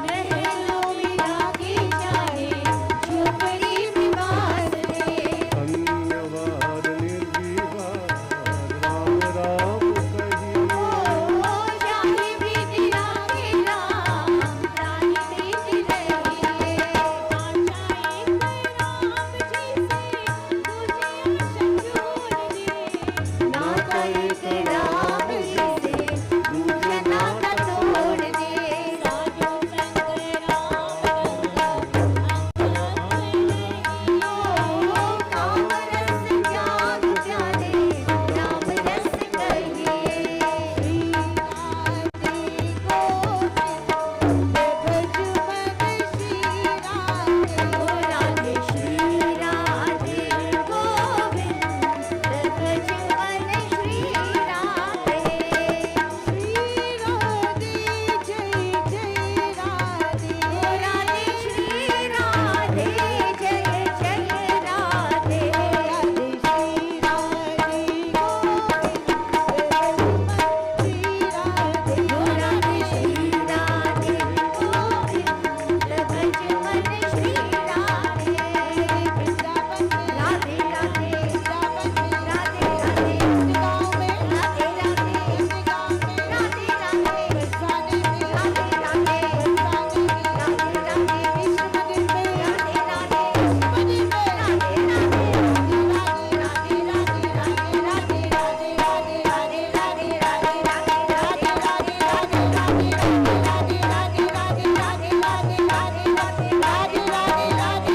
महलों में राखी जाए झोपड़ी में बास दे धन्यवाद निर्विवाद राम राम कहिए ओ जाहि विधि राखे राम राही नीति रहिए आचाए राम जी से तुझे आशा छोड़ दे ना कहे के राम जी से तुझे नाता तोड़ दे साधु संग राम रस ज्ञान जाने राम रस कहिए श्री राधे गोविंद भज मन श्री राधे ओ राधे श्री राधे गोविंद भज मन श्री राधे श्री राधे जय जय राधे ओ राधे श्री राधे जय जय राधे राधे श्री राधे गोविंद श्री राधे ओ राधे श्री राधे गोविंद भज मन श्री राधे वृंदावन में राधे राधे वृंदावन में राधे राधे गाँव में राधे राधे गाँव में राधे राधे बरसाने में राधे राधे बरसाने में राधे राधे विष्णु मंदिर में राधे राधे मंदिर में राधे राधे राधे राधे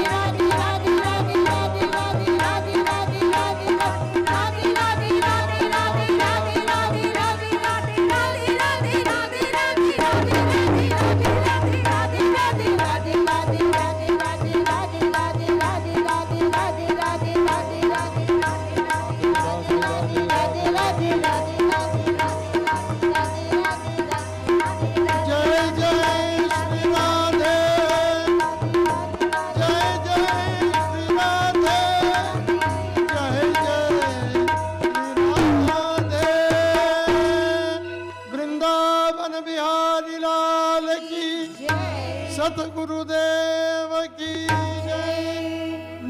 राधे राधे राधे राधे राधे राधे जय जय श्री राधे, जय जय श्री राधे, जय जय श्री राधे। वृंदावन बिहारी लाल की, सतगुरुदेव की जय।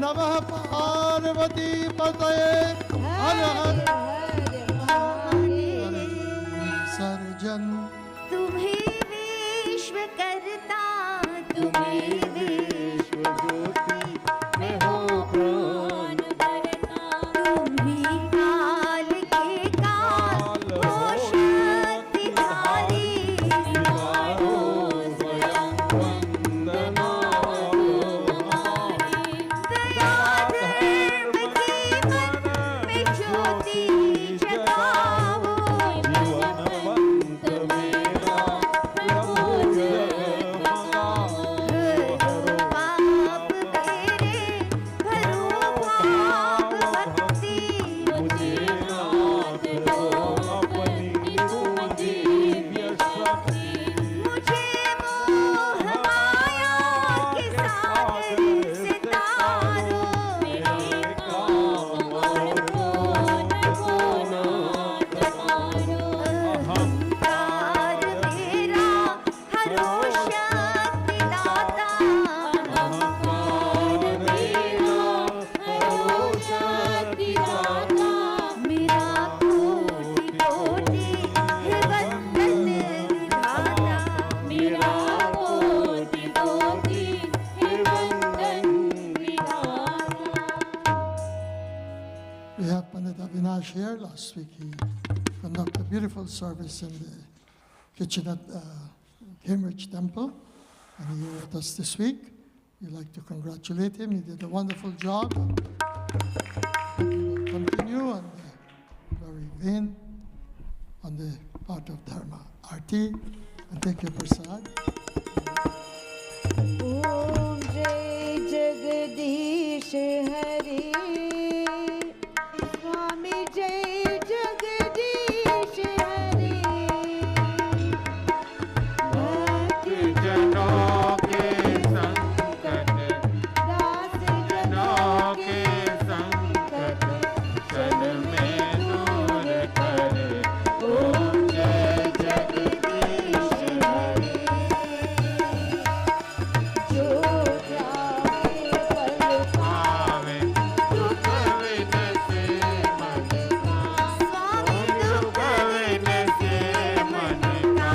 नमः पार्वती पतये हर हर सर्जन। तुम्हें विश्व करता तुम्हें विश्व ज्योति में हो प्राण तुम्ही काल के काल हो शक्तिधारी सितारो स्वयं वंदना दया धर्म के मन में ज्योति जगाओ जीवनवंत मेरा प्रभु जगमगाओ। Maharaj here. Last week he conducted a beautiful service in the kitchen at Cambridge Temple, and he here with us this week. We'd like to congratulate him. He did a wonderful job. He will continue on the very vein on the part of Dharma. Arti, and take your prasad. Om Jai Jagadish Hari Swami Jai Jagadish Hari Bhakti जनों के संकट दास जनों के संकट क्षण में दूर करे ओम जय जगदीश हरि जो जावे पल पावे दुख विन से मन का स्वामी दुख विन से मन का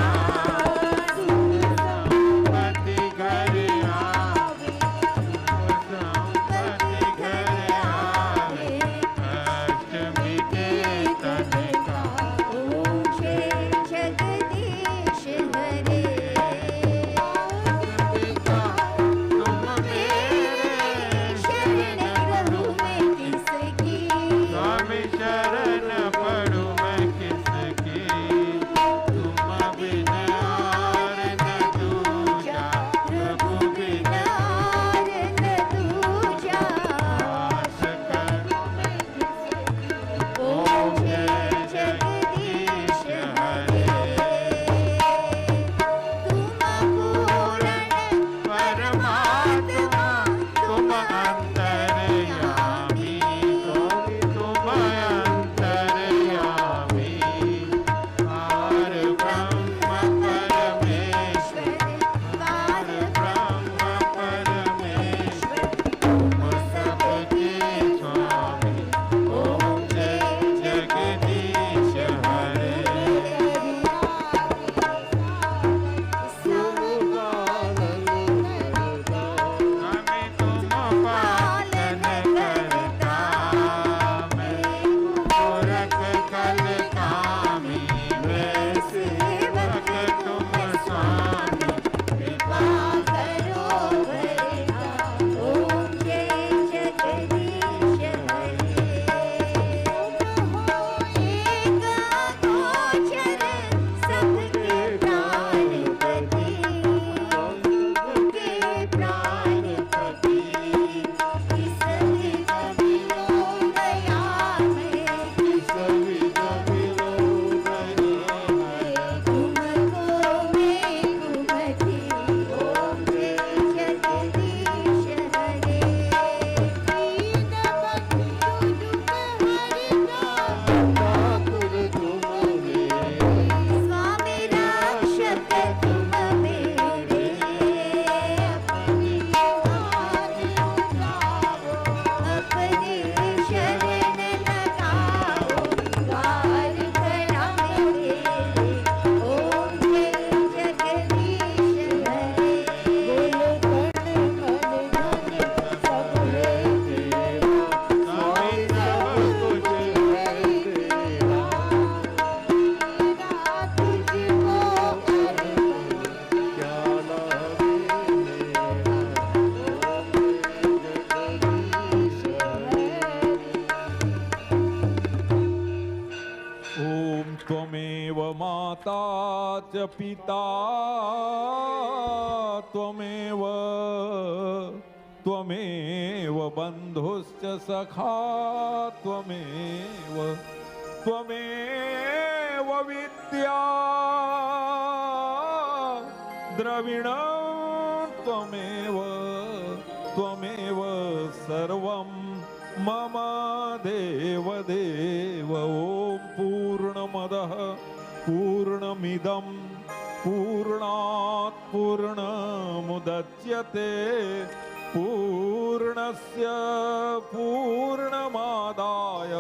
संपत्ति घर आवे संपत्ति घर आवे अष्टमी के तन का ओम जय जगदीश हरे पिता तुम मेरे शरण रहूं मैं किसकी स्वामी शरण पढ़ूं मैं किसकी तुम बिन और न दूजा प्रभु बिन और न दूजा आस करूं मैं किसकी ओम जय जगदीश हरे तुम पूर्ण परमात्मा तुम अंतर्यामी तुम अंतर्यामी पार ब्रह्म परमेश्वर पार ब्रह्म परमेश्वर तुम सबके स्वामी ओम जय जगदीश हरे हमें तुम पालन करता मैं गोरख कल कामी मैं सेवक तुम स्वामी कृपा करो भरता ओम जय जगदीश हरे एक गोचर सबके प्राणपति सबके प्राणपति इस विध मिलो गया मैं किस विध मिलो गए तुमको मैं घुमती ओम जय जगदीश हरे दीन बंधु दुख हरता ठाकुर तुम मेरे स्वामी रक्षक तुम मेरे अपनी हाथ उठाओ अपने शरण लगाओ द्वार खड़ा मेरे ओम जय जगदीश हरे बोल कण मन धन सब है तेरा स्वामी सब कुछ है तेरा तेरा तुझको अर्पण क्या लागे मेरा ॐ त्वमेव माता च पिता त्वमेव बन्धुश्च सखा त्वमेव विद्या द्रविणं त्वमेव सर्वं मम देव देव ॐ पूर्णमदः पूर्णमिदं पूर्णात् पूर्णमुदच्यते पूर्णस्य पूर्णमादाय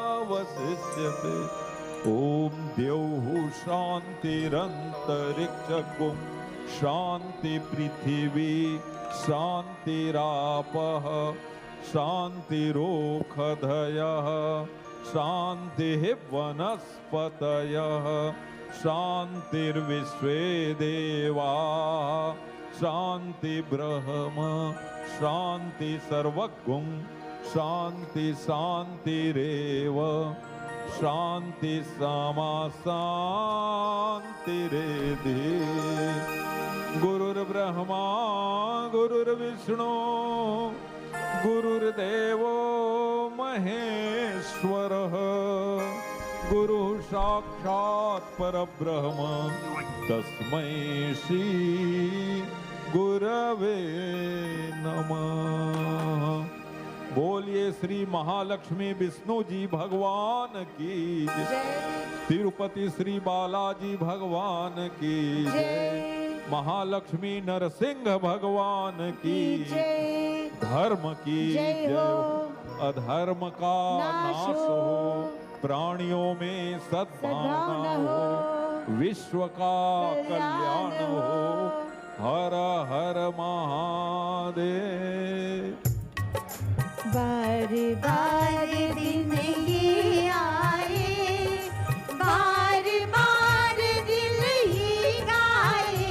पूर्णमेवावशिष्यते ॐ द्यौः शान्तिरन्तरिक्षगुं शान्ति पृथिवी शान्तिरापः शान्तिरोषधयः शान्तिः वनस्पतयः शान्तिर्विश्वे देवाः शान्ति ब्रह्म शान्ति सर्वगुं शान्ति शान्तिरेव शान्ति सामा शान्तिरेधि गुरुर्ब्रह्मा गुरुर्विष्णु गुरुर्देवो महेश्वरः गुरु साक्षात् परब्रह्म तस्मै श्री गुरवे नमः। बोलिए श्री महालक्ष्मी विष्णु जी भगवान की जय। तिरुपति श्री बालाजी भगवान की जय। महालक्ष्मी नरसिंह भगवान की जय। धर्म की जय अधर्म का नाश हो प्राणियों में सद्भावना हो विश्व का कल्याण हो हर हर महादेव। बार बार दिन ये आए बार बार दिल ही गाए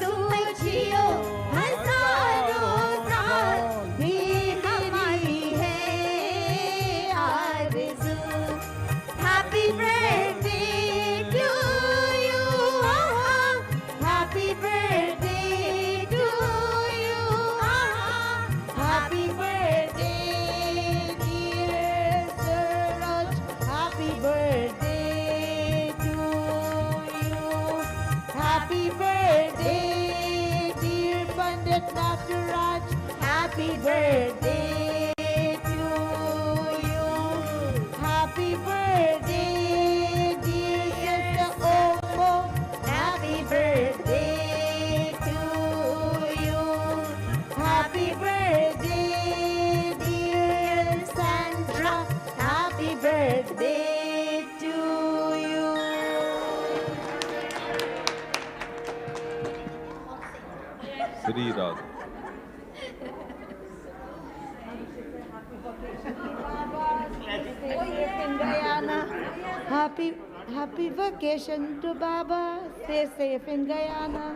तुम जियो हजारों साल भी हमारी है आरज़ू। Happy birthday to you happy birthday to you happy birthday Raj, happy birthday to you. Happy birthday, dear Sister Opo. Happy birthday to you. Happy birthday, dear Sandra. Happy birthday to you. Shri Radha Happy vacation to Baba. Stay safe in Guyana.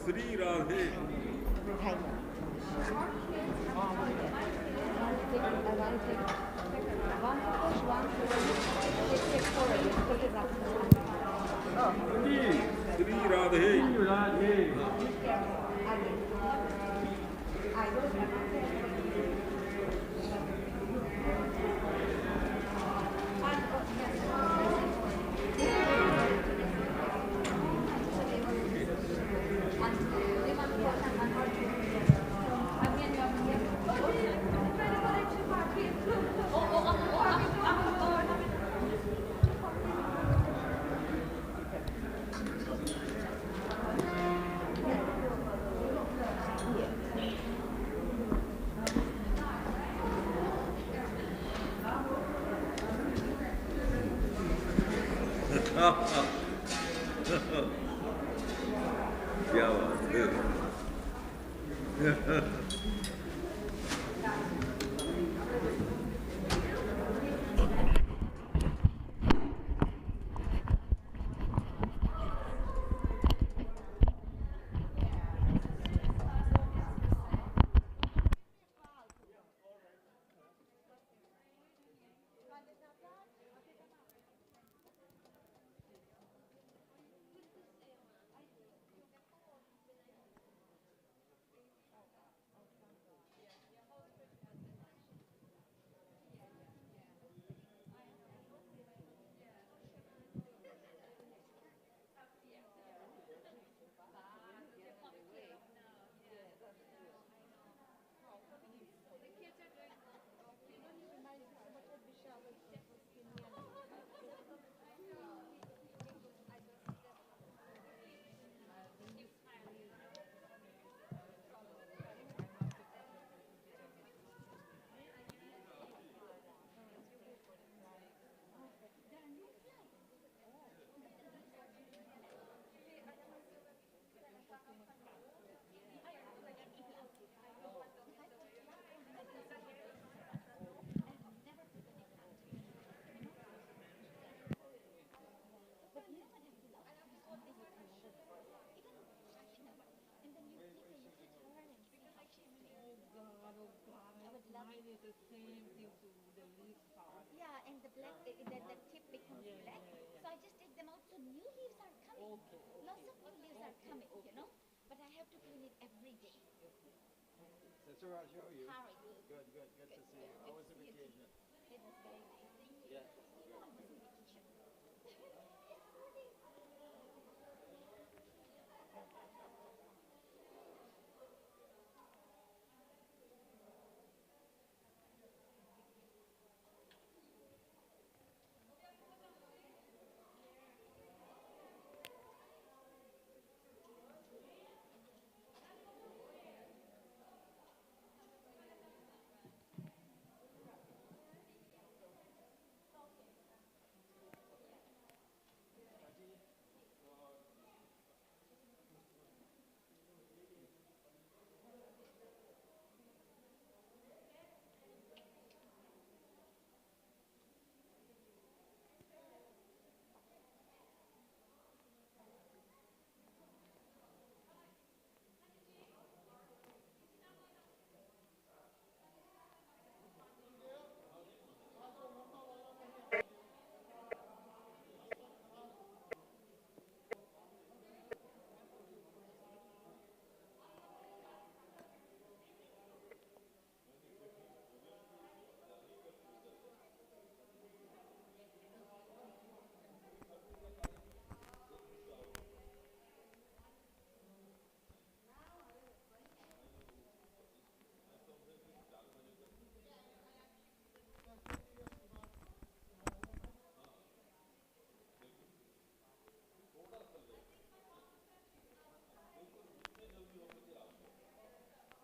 Shri Radhe Shri Radhe क्या बात है Okay. Lots of leaves are coming, you know, but I have to clean it every day. Sister Raj, how are you? How are you? Good, good, good to see you. How was the vacation? It was very nice. Thank you. Yeah. You know, I was on vacation.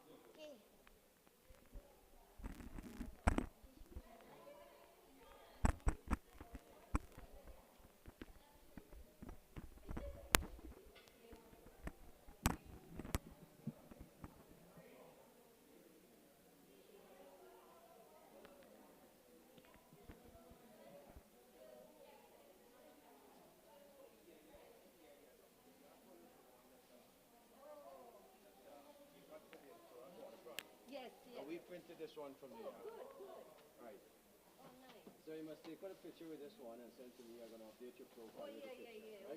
Okay. Yes, yes. We printed this one from the Right. Oh, nice. So you must take out a picture with this one and send to me. I'm going to update your profile Oh, with the yeah, picture. yeah. Right?